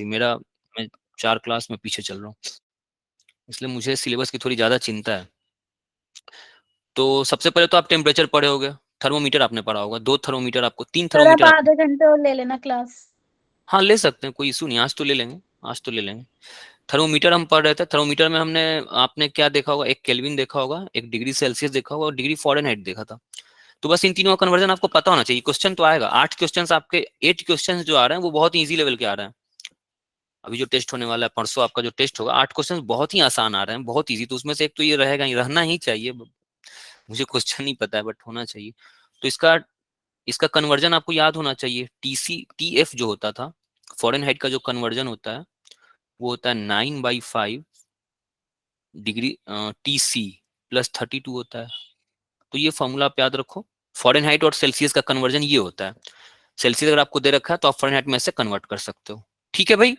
अभी मैं 4 क्लास में पीछे चल रहा हूँ, इसलिए मुझे सिलेबस की थोड़ी ज्यादा चिंता है। तो सबसे पहले तो आप टेम्परेचर पढ़े होगे, थर्मोमीटर आपने पढ़ा होगा, 2 थर्मोमीटर आपको, 3 सर आप थर्मोमीटर आपने। आधे घंटे और ले लेना क्लास। हाँ ले सकते हैं, कोई इशू नहीं, आज तो ले लेंगे, आज तो ले लेंगे। थर्मोमीटर हम पढ़ रहे थे, थर्मोमीटर में हमने, आपने क्या देखा होगा, एक केल्विन देखा होगा, एक डिग्री सेल्सियस देखा होगा और डिग्री फ़ारेनहाइट देखा था। तो बस इन तीनों का कन्वर्जन आपको पता होना चाहिए। क्वेश्चन तो आएगा 8 क्वेश्चन आपके, 8 क्वेश्चन जो आ रहे हैं वो बहुत इजी लेवल के आ रहे हैं। अभी जो टेस्ट होने वाला है परसों, आपका जो टेस्ट होगा, 8 क्वेश्चन बहुत ही आसान आ रहे हैं, बहुत इजी। तो उसमें से एक तो ये रहेगा ही, रहना ही चाहिए। मुझे क्वेश्चन नहीं पता है बट होना चाहिए। तो इसका इसका कन्वर्जन आपको याद होना चाहिए। टीएफ जो होता था, फ़ारेनहाइट का जो कन्वर्जन होता है वो होता है 9/5 डिग्री टीसी प्लस 32 होता है। तो ये फॉर्मूला आप याद रखो। फ़ारेनहाइट और सेल्सियस का कन्वर्जन ये होता है। सेल्सियस अगर आपको दे रखा है तो आप फ़ारेनहाइट में से कन्वर्ट कर सकते हो। ठीक है भाई।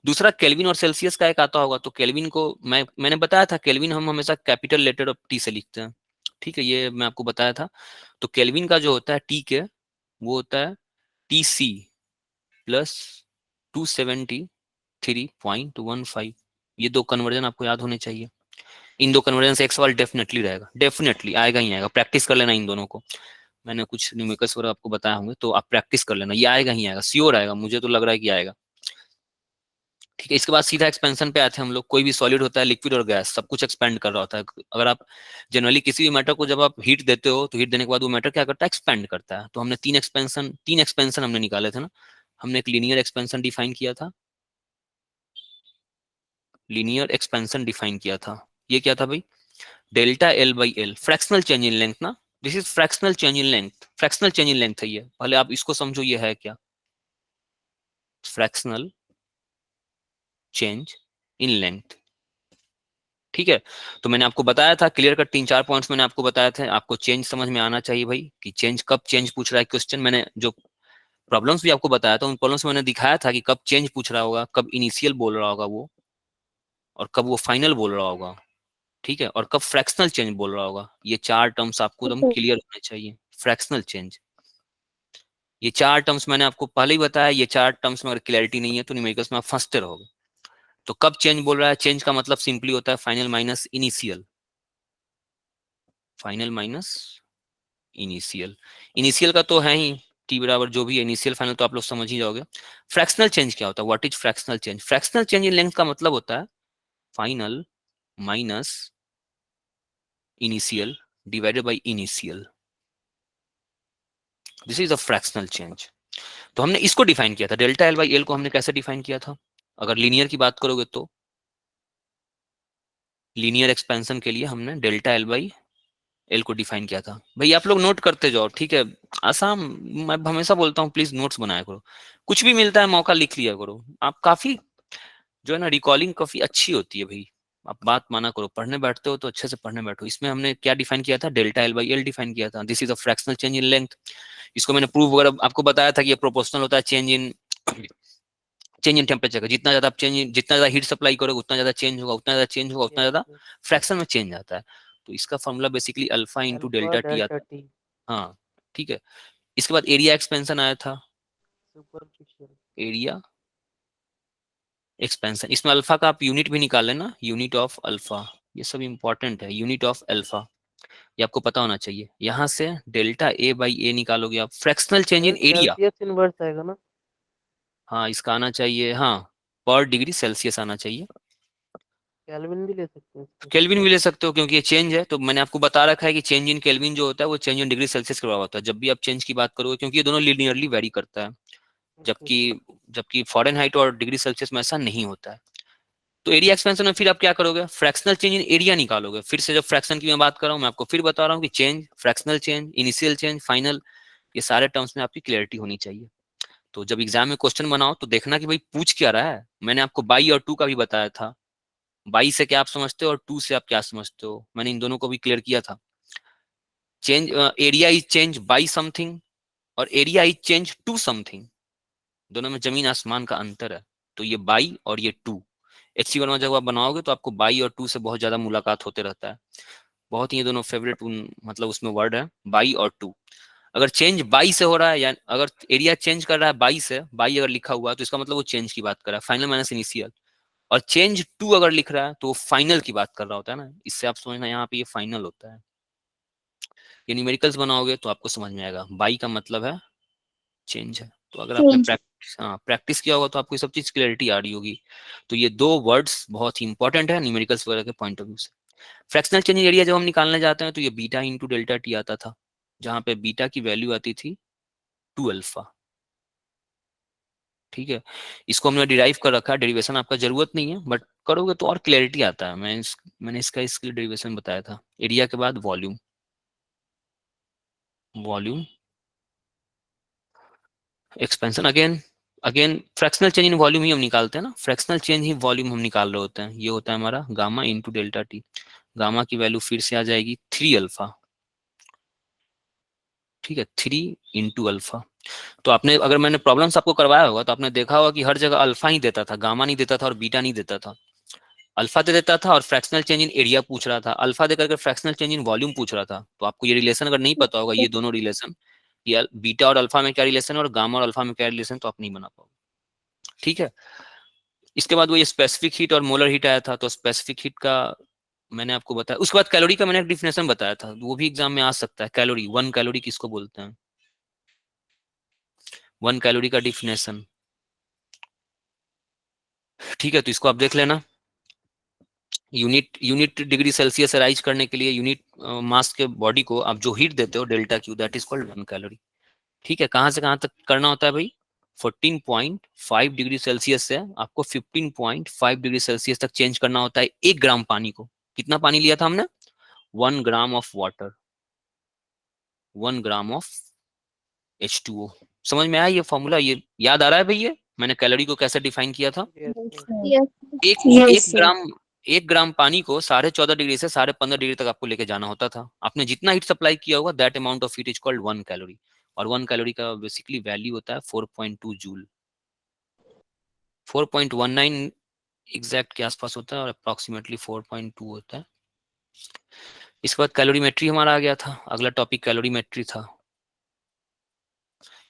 दूसरा केल्विन और सेल्सियस का एक आता होगा। तो केल्विन को मैंने बताया था, केल्विन हम हमेशा कैपिटल लेटर ऑफ टी से लिखते हैं। ठीक है, ये मैं आपको बताया था। तो केल्विन का जो होता है टी के, वो होता है टी सी प्लस 273.15। ये दो कन्वर्जन आपको याद होने चाहिए। इन दो कन्वर्जन से एक सवाल डेफिनेटली रहेगा, डेफिनेटली आएगा ही आएगा। प्रैक्टिस कर लेना इन दोनों को। मैंने कुछ न्यूमेरिकल्स वगैरह आपको बताया होंगे, तो आप प्रैक्टिस कर लेना, ये आएगा ही आएगा, श्योर आएगा, मुझे तो लग रहा है कि आएगा। ठीक है, इसके बाद सीधा एक्सपेंशन पे आते हैं हम लोग। कोई भी सॉलिड होता है, लिक्विड और गैस, सब कुछ एक्सपेंड कर रहा होता है। अगर आप जनरली किसी भी मैटर को जब आप हीट देते हो तो हीट देने के बाद वो मैटर क्या करता है, एक्सपेंड करता है। तो हमने तीन एक्सपेंशन हमने निकाले थे ना। हमने एक लीनियर एक्सपेंशन डिफाइन किया था, लीनियर एक्सपेंशन डिफाइन किया था। ये क्या था भाई, delta L by L, fractional change in length ना। This is fractional change in length, fractional change in length है ये। पहले आप इसको समझो, ये है क्या, फ्रैक्शनल चेंज इन लेंथ। ठीक है। तो मैंने आपको बताया था, क्लियर कट 3-4 पॉइंट्स मैंने आपको बताए थे। आपको चेंज समझ में आना चाहिए भाई, कि चेंज कब चेंज पूछ रहा है क्वेश्चन। मैंने जो प्रॉब्लम्स भी आपको बताया था, उन प्रॉब्लम्स में मैंने दिखाया था कि कब चेंज पूछ रहा होगा, कब इनिशियल बोल रहा होगा वो, और कब वो फाइनल बोल रहा होगा। ठीक है, और कब फ्रैक्शनल चेंज बोल रहा होगा। ये 4 टर्म्स आपको एकदम क्लियर होने चाहिए। फ्रैक्शनल चेंज, ये 4 टर्म्स मैंने आपको पहले ही बताया। ये 4 टर्म्स में अगर क्लैरिटी नहीं है तो न्यूमेरिकल्स में आप फंसते रहोगे। तो कब चेंज बोल रहा है, चेंज का मतलब सिंपली होता है final minus initial, final minus initial. Initial का तो है ही टी बराबर जो भी है, इनिशियल फाइनल तो आप लोग समझ ही जाओगे। फ्रैक्शनल चेंज क्या होता है, what is fractional change. Fractional change in length का मतलब होता है final minus initial divided by initial. This is a fractional change. तो हमने इसको डिफाइन किया था, डेल्टा एल बाई एल को हमने कैसे डिफाइन किया था। अगर लीनियर की बात करोगे तो लीनियर एक्सपेंशन के लिए हमने डेल्टा एल बाई एल को डिफाइन किया था। भाई आप लोग नोट करते जाओ, ठीक है। आसान, मैं हमेशा बोलता हूँ प्लीज नोट्स बनाया करो। कुछ भी मिलता है मौका लिख लिया करो। आप काफी जो है ना, रिकॉलिंग काफी अच्छी होती है भाई। आप बात माना करो, पढ़ने बैठते हो तो अच्छे से पढ़ने बैठो। इसमें हमने क्या डिफाइन किया था, delta L by L define किया था। This is a fractional change in length. इसको मैंने प्रूव वगैरह आपको बताया था कि ये प्रोपोर्शनल होता है चेंज इन टेम्परेचर का। जितना ज्यादा हीट सप्लाई करोगे उतना ज्यादा चेंज होगा, उतना ज्यादा चेंज होगा, उतना यस ज्यादा यस। फ्रैक्शन में चेंज आता है। तो इसका formula basically alpha into alpha delta T delta आता टी। है। हाँ ठीक है। इसके बाद एरिया एक्सपेंशन आया था, सुपरफिशियल। Area expansion. इसमें अल्फा का आप यूनिट भी निकाल लेना, यूनिट ऑफ अल्फा। ये सब इंपॉर्टेंट है, यूनिट ऑफ अल्फा ये आपको पता होना चाहिए। यहाँ से डेल्टा ए बाई ए निकालोगे आप, फ्रैक्शनल चेंज इन एरिया। सेल्सियस इनवर्स आएगा ना। हाँ इसका आना चाहिए, हाँ पर डिग्री सेल्सियस आना चाहिए। केल्विन भी ले सकते हैं इसको। केल्विन भी ले सकते हो क्योंकि ये चेंज है। तो मैंने आपको बता रखा है कि चेंज इन केल्विन जो होता है वो चेंज इन डिग्री सेल्सियस के बराबर होता है जब भी आप चेंज की बात करोगे, क्योंकि ये दोनों लीनियरली वेरी करता है। ओके जबकि ओके। जबकि फ़ारेनहाइट और डिग्री सेल्सियस में ऐसा नहीं होता है। तो एरिया एक्सपेंशन में फिर आप क्या करोगे, फ्रैक्शनल चेंज इन एरिया निकालोगे। फिर से जब फ्रैक्शन की मैं बात कर रहा हूँ, मैं आपको फिर बता रहा हूँ कि change, fractional change, initial change, final, ये सारे टर्म्स में आपकी क्लियरिटी होनी चाहिए। तो जब एग्जाम में क्वेश्चन बनाओ तो देखना कि भाई पूछ क्या रहा है। मैंने आपको बाई और टू का भी बताया था। बाई से क्या आप समझते हो और टू से आप क्या समझते हो, मैंने इन दोनों को भी क्लियर किया था। Change, area is change by something और area is change to something, दोनों में जमीन आसमान का अंतर है। तो ये बाई और ये टू, एचसी वर्मा जब आप बनाओगे तो आपको बाई और टू से बहुत ज्यादा मुलाकात होते रहता है। बहुत ही ये दोनों फेवरेट मतलब उसमें वर्ड है, बाई और टू। अगर चेंज बाई से हो रहा है, या अगर एरिया चेंज कर रहा है बाई से, बाई अगर लिखा हुआ है तो इसका मतलब वो चेंज की बात कर रहा है, फाइनल माइनस इनिशियल। और चेंज टू अगर लिख रहा है तो वो फाइनल की बात कर रहा होता है ना, इससे आप समझना यहाँ पे ये फाइनल होता है। ये न्यूमेरिकल्स बनाओगे तो आपको समझ में आएगा, बाई का मतलब है चेंज है। तो अगर आपने प्रैक्टिस किया होगा तो आपको ये सब चीज क्लैरिटी आ रही होगी। तो ये दो वर्ड्स बहुत ही इंपॉर्टेंट है न्यूमेरिकल्स वगैरह के पॉइंट ऑफ व्यू से। फ्रैक्शनल चेंज एरिया जब हम निकालने जाते हैं तो ये बीटा इंटू डेल्टा टी आता था, जहां पे बीटा की वैल्यू आती थी 2 अल्फा। ठीक है, इसको हमने डिराइव कर रखा है, डेरिवेशन आपका जरूरत नहीं है, बट करोगे तो और क्लैरिटी आता है। मैंने इसका इसके डेरिवेशन बताया था। एरिया के बाद volume, volume expansion, again again fractional change in volume ही हम निकालते हैं ना, फ्रैक्शनल चेंज ही वॉल्यूम हम निकाल रहे होते हैं। ये होता है हमारा gamma into delta T. Gamma की वैल्यू फिर से आ जाएगी 3 अल्फा। ठीक है, 3 इंटू अल्फा। तो आपने, अगर मैंने प्रॉब्लम्स आपको करवाया होगा तो आपने देखा होगा कि हर जगह अल्फा ही देता था, गामा नहीं देता था और बीटा नहीं देता था। अल्फा दे देता था और फ्रैक्शनल चेंज इन एरिया पूछ रहा था, अल्फा देकर के फ्रैक्शनल चेंज इन वॉल्यूम पूछ रहा था। तो आपको ये रिलेशन अगर नहीं पता होगा, ये दोनों रिलेशन, ये बीटा और अल्फा में क्या रिलेशन है और गामा और अल्फा में क्या रिलेशन, तो आप नहीं बना पाओगे। ठीक है, इसके बाद वो ये स्पेसिफिक हीट और मोलर हीट आया था। तो स्पेसिफिक हीट का मैंने आपको बताया, उसके बाद कैलोरी का मैंने एक डिफिनेशन बताया था, वो भी एग्जाम में आ सकता है। कैलोरी, 1 कैलोरी किसको बोलते हैं, 1 कैलोरी का डिफिनेशन। ठीक है, तो इसको आप देख लेना। Unit unit degree Celsius rise करने के लिए यूनिट मास के बॉडी को आप जो हीट देते हो delta Q, that is called 1 calorie. ठीक है, कहां से कहां तक करना होता है भाई, 14.5 डिग्री सेल्सियस से आपको 15.5 डिग्री सेल्सियस तक चेंज करना होता है 1 ग्राम पानी को। कितना पानी लिया था हमने, 1 gram of water, 1 gram of H2O। समझ में आया ये फॉर्मूला, ये याद आ रहा है भाई, ये मैंने कैलोरी को कैसे डिफाइन किया था। Yes yes. एक एक ग्राम 1 ग्राम पानी को 14.5 डिग्री से 15.5 डिग्री तक आपको लेके जाना होता था। आपने जितना हीट सप्लाई किया होगा, that amount of heat is called 1 calorie. और 1 कैलोरी का बेसिकली वैल्यू होता है 4.2 जूल, 4.19 एग्जैक्ट के आसपास होता है और अप्रोक्सीमेटली 4.2 होता है। इसके बाद कैलोरीमेट्री हमारा आ गया था, अगला टॉपिक कैलोरीमेट्री था।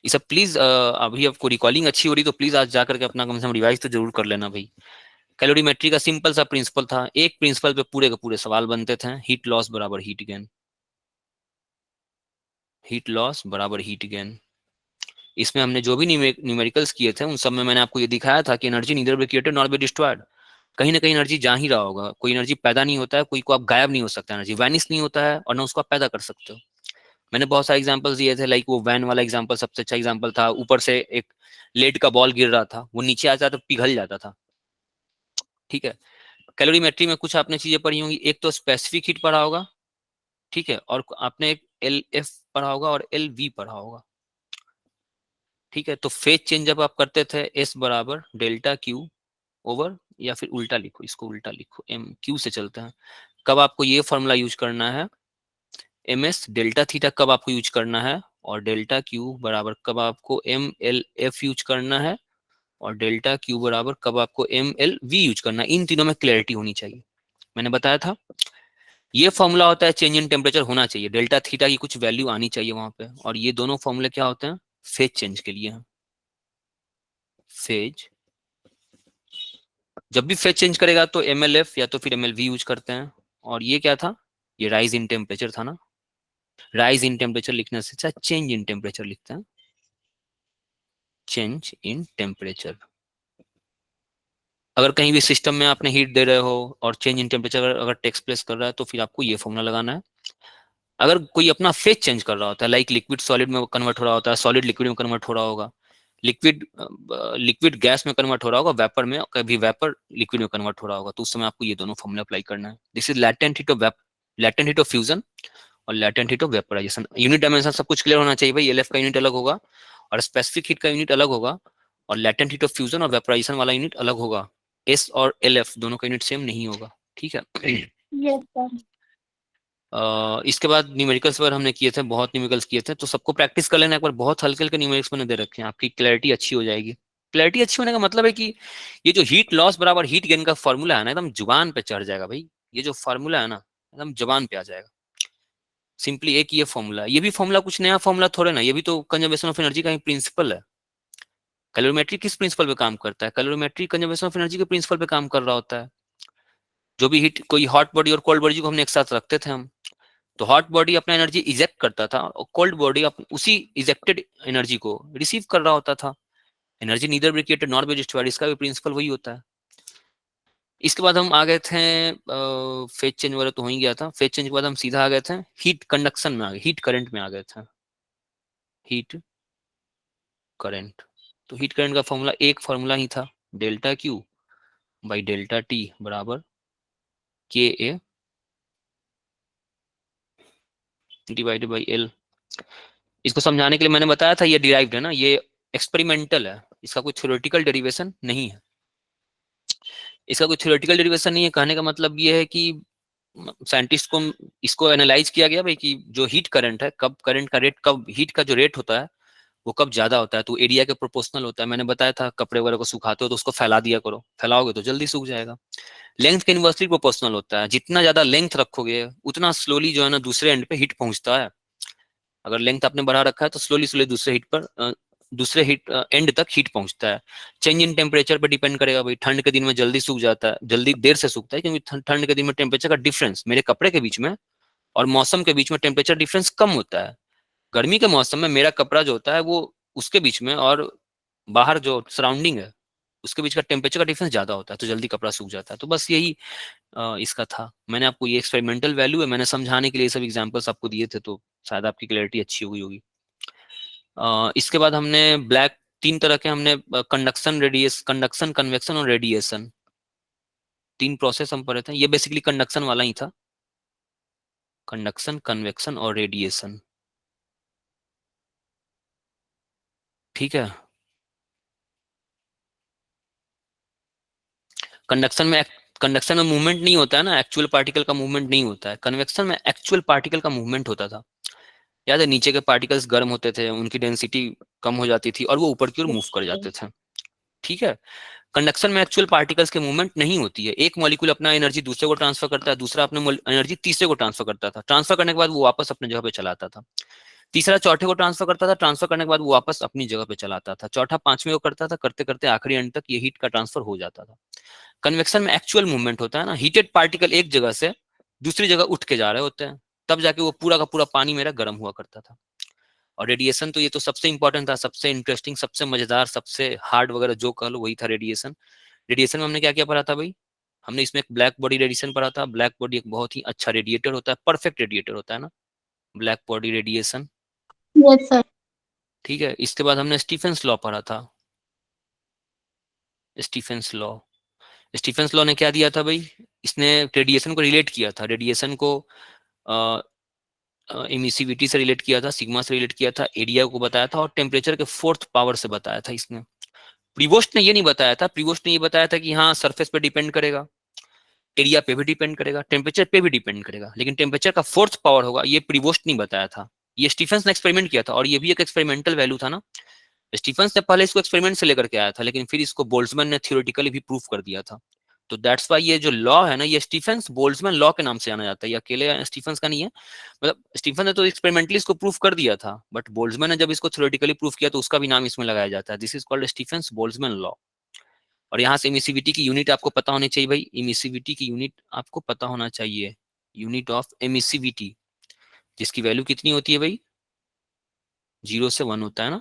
ये सब प्लीज, अभी आपको रिकॉलिंग अच्छी हो रही तो प्लीज आज जाकर के अपना कम से कम रिवाइज तो जरूर कर लेना भाई। कैलोरीमेट्री का सिंपल सा प्रिंसिपल था, एक प्रिंसिपल पे पूरे के पूरे सवाल बनते थे, हीट लॉस बराबर हीट गेन, हीट लॉस बराबर हीट गेन। इसमें हमने जो भी न्यूमेरिकल्स किए थे उन सब में मैंने आपको ये दिखाया था कि energy neither be created nor be destroyed. कहीं ना कहीं एनर्जी जा ही रहा होगा, कोई एनर्जी पैदा नहीं होता है, कोई को आप गायब नहीं हो सकता, एनर्जी वैनिश नहीं होता है और ना उसको आप पैदा कर सकते हो। मैंने बहुत सारे एग्जांपल्स दिए थे, लाइक वो वैन वाला एग्जांपल सबसे अच्छा एग्जांपल था। ऊपर से एक लेड का बॉल गिर रहा था, वो नीचे आता तो पिघल जाता था। ठीक है, कैलोरीमेट्री में कुछ आपने चीजें पढ़ी होंगी, एक तो स्पेसिफिक हीट पढ़ा होगा, ठीक है, और आपने एक LF पढ़ा होगा और LV पढ़ा होगा। ठीक है, तो फेज चेंज जब आप करते थे, S बराबर डेल्टा क्यू ओवर, या फिर उल्टा लिखो, इसको उल्टा लिखो, MQ से चलते हैं। कब आपको ये फॉर्मूला यूज करना है, MS डेल्टा थीटा कब आपको यूज करना है, और डेल्टा क्यू बराबर कब आपको MLF यूज करना है, और डेल्टा क्यू बराबर कब आपको MLV यूज करना है। इन तीनों में क्लैरिटी होनी चाहिए। मैंने बताया था ये फॉर्मूला होता है चेंज इन टेम्परेचर होना चाहिए, डेल्टा थीटा की कुछ वैल्यू आनी चाहिए वहां पे, और ये दोनों फॉर्मूले क्या होते हैं, फेज चेंज के लिए हैं। फेज, जब भी फेज चेंज करेगा तो MLF या तो फिर MLV यूज करते हैं। और ये क्या था, ये राइज इन टेम्परेचर था ना, राइज इन टेम्परेचर लिखने से अच्छा चेंज इन टेम्परेचर लिखते हैं, चेंज इन टेम्परेचर। अगर कहीं भी सिस्टम में आपने हीट दे रहे हो और चेंज इन टेम्परेचर अगर टेक्स प्लेस कर रहा है तो फिर आपको ये फॉर्मूला लगाना है। अगर कोई अपना फेज चेंज कर रहा होता है, लाइक लिक्विड सॉलिड में कन्वर्ट हो रहा होता है, सॉलिड लिक्विड में कन्वर्ट हो रहा होगा, लिक्विड लिक्विड गैस में कन्वर्ट हो रहा होगा, वेपर में, कभी वेपर लिक्विड में कन्वर्ट हो रहा होगा, तो उस समय आपको ये दोनों फॉर्मूला अप्लाई करना है। This is latent heat of latent heat of fusion और latent heat of vaporisation. Unit dimension सब कुछ क्लियर होना चाहिए भाई, LF का यूनिट अलग होगा और स्पेसिफिक हीट का यूनिट अलग होगा, और लैटेंट हीट ऑफ फ्यूजन और वेपराइजेशन वाला यूनिट अलग होगा। S और LF दोनों का यूनिट सेम नहीं होगा। ठीक है, यस सर। इसके बाद न्यूमेरिकल्स पर हमने किए थे, बहुत न्यूमेरिकल्स किए थे, तो सबको प्रैक्टिस कर लेना एक बार, बहुत हल्के हल्के न्यूमेरिक्स मैंने दे रखे हैं, आपकी क्लैरिटी अच्छी हो जाएगी। क्लैरिटी अच्छी होने का मतलब है कि ये जो हीट लॉस बराबर हीट गेन का फॉर्मूला है ना, एकदम जुबान पे चढ़ जाएगा भाई। ये जो फॉर्मूला है ना, एकदम जुबान पे आ जाएगा। सिंपली एक ये फॉर्मूला, ये भी फॉर्मूला कुछ नया फॉर्मूला थोड़े ना, ये भी तो कंजर्वेशन ऑफ एनर्जी का ही प्रिंसिपल है। कैलोरीमेट्री किस प्रिंसिपल पे काम करता है? कैलोरीमेट्री कंजर्वेशन ऑफ एनर्जी के प्रिंसिपल पे काम कर रहा होता है। जो भी हीट, कोई हॉट बॉडी और कोल्ड बॉडी को हमने एक साथ रखते थे हम, तो हॉट बॉडी अपना एनर्जी इजेक्ट करता था और कोल्ड बॉडी उसी इजेक्टेड एनर्जी को रिसीव कर रहा होता था। Energy neither be created not be destroyed, इसका भी प्रिंसिपल वही होता है। इसके बाद हम आ गए थे, फेज चेंज वगैरह तो हो ही गया था। फेज चेंज के बाद हम सीधा आ गए थे हीट कंडक्शन में, आ गए हीट करंट में आ गए थे। हीट करंट, तो हीट करंट का फॉर्मूला एक फॉर्मूला ही था, delta Q by delta T बराबर के ए डिवाइडेड बाई एल। इसको समझाने के लिए मैंने बताया था ये डिराइव्ड है ना, ये एक्सपेरिमेंटल है, इसका कोई थ्योरेटिकल डेरिवेशन नहीं है। इसका कोई थ्योरेटिकल डेरिवेशन नहीं है, कहने का मतलब ये है कि साइंटिस्ट को इसको एनालाइज किया गया भाई कि जो हीट करंट है, कब करंट का रेट, कब हीट का जो रेट होता है वो कब ज्यादा होता है, तो एरिया के प्रोपोर्शनल होता है। मैंने बताया था कपड़े वगैरह को सुखाते हो तो उसको फैला दिया करो, फैलाओगे तो जल्दी सूख जाएगा। लेंथ के इनवर्सली प्रोपोर्शनल होता है, जितना ज्यादा लेंथ रखोगे उतना स्लोली जो है ना दूसरे एंड पे हीट पहुंचता है। अगर लेंथ आपने बढ़ा रखा है तो स्लोली स्लोली दूसरे हीट पर दूसरे हीट एंड तक हीट पहुंचता है। चेंज इन टेम्परेचर पर डिपेंड करेगा भाई, ठंड के दिन में जल्दी सूख जाता है, जल्दी देर से सूखता है क्योंकि ठंड के दिन में टेम्परेचर का डिफरेंस मेरे कपड़े के बीच में और मौसम के बीच में टेम्परेचर डिफरेंस कम होता है। गर्मी के मौसम में मेरा कपड़ा जो होता है वो उसके बीच में और बाहर जो सराउंडिंग है उसके बीच का टेम्परेचर का डिफरेंस ज्यादा होता है, तो जल्दी कपड़ा सूख जाता है। तो बस यही इसका था। मैंने आपको ये एक्सपेरिमेंटल वैल्यू है, मैंने समझाने के लिए सब एग्जांपल्स आपको दिए थे, तो शायद आपकी क्लैरिटी अच्छी हुई होगी। इसके बाद हमने ब्लैक, तीन तरह के हमने कंडक्शन, रेडिएस, कंडक्शन, कन्वेक्शन और रेडिएशन, तीन प्रोसेस हम पढ़े थे। ये बेसिकली कंडक्शन वाला ही था, कंडक्शन, कन्वेक्शन और रेडिएशन। ठीक है। कंडक्शन में, कंडक्शन में मूवमेंट नहीं होता है ना, एक्चुअल पार्टिकल का मूवमेंट नहीं होता है। कन्वेक्शन में एक्चुअल पार्टिकल का मूवमेंट होता था। याद है, नीचे के पार्टिकल्स गर्म होते थे, उनकी डेंसिटी कम हो जाती थी और वो ऊपर की ओर मूव कर जाते थे। ठीक है। कंडक्शन में एक्चुअल पार्टिकल्स के मूवमेंट नहीं होती है। एक मॉलिक्यूल अपना एनर्जी दूसरे को ट्रांसफर करता है, दूसरा अपना एनर्जी तीसरे को ट्रांसफर करता था, ट्रांसफर करने के बाद वो वापस अपने जगह पे चला आता था। तीसरा चौथे को ट्रांसफर करता था, ट्रांसफर करने के बाद वो वापस अपनी जगह पे चला आता था। चौथा पांचवें को करता था, करते करते आखिरी एंड तक ये हीट का ट्रांसफर हो जाता था। कन्वेक्शन में एक्चुअल मूवमेंट होता है ना, हीटेड पार्टिकल एक जगह से दूसरी जगह उठ के जा रहे होते हैं, तब जाके वो पूरा का पूरा पानी मेरा गर्म हुआ करता था। और रेडिएशन तो ये तो सबसे इंपॉर्टेंट था, सबसे इंटरेस्टिंग, सबसे मजेदार, सबसे हार्ड वगैरह जो कह लो वही था रेडिएशन। रेडिएशन में हमने क्या क्या पढ़ा था भाई? हमने इसमें एक ब्लैक बॉडी रेडिएशन पढ़ा था। ब्लैक बॉडी एक बहुत ही अच्छा रेडिएटर होता है, परफेक्ट रेडिएटर होता है ना, black body radiation. Yes sir. ठीक है। इसके बाद हमने स्टीफेंस लॉ पढ़ा था। स्टीफेंस लॉ, स्टीफेंस लॉ ने क्या दिया था भाई? इसने रेडिएशन को रिलेट किया था, रेडिएशन को इमिसिविटी से रिलेट किया था, सिग्मा से रिलेट किया था, एरिया को बताया था और टेम्परेचर के फोर्थ पावर से बताया था इसने। प्रीवोस्ट ने ये नहीं बताया था, प्रीवोस्ट ने ये बताया था कि हाँ सरफेस पे डिपेंड करेगा, एरिया पे भी डिपेंड करेगा, टेम्परेचर पे भी डिपेंड करेगा, लेकिन टेम्परेचर का फोर्थ पावर होगा ये प्रीवोस्ट नहीं बताया था। ये स्टीफेंस ने एक्सपेरिमेंट किया था और ये भी एक एक्सपेरिमेंटल वैल्यू था ना। स्टीफेंस ने पहले इसको एक्सपेरिमेंट से लेकर के आया था, लेकिन फिर इसको बोल्ट्जमैन ने थ्योरेटिकली भी प्रूफ कर दिया था। तो दैट्स वाई ये जो लॉ है ना, ये स्टीफेंस बोल्ट्जमैन लॉ के नाम से जाना जाता है। ये अकेले स्टीफेंस का नहीं है, मतलब स्टीफेंस ने तो एक्सपेरिमेंटली इसको प्रूफ कर दिया था, बट बोल्ट्जमैन ने जब इसको थ्योरेटिकली प्रूफ किया तो उसका भी नाम इसमें लगाया जाता है। This is called Stefan's Boltzmann law. और यहाँ से इमिसिविटी की यूनिट आपको पता होनी चाहिए भाई, इमिसिविटी की यूनिट आपको पता होना चाहिए, यूनिट ऑफ एमिसिविटी, जिसकी वैल्यू कितनी होती है भाई? 0 से 1 होता है ना।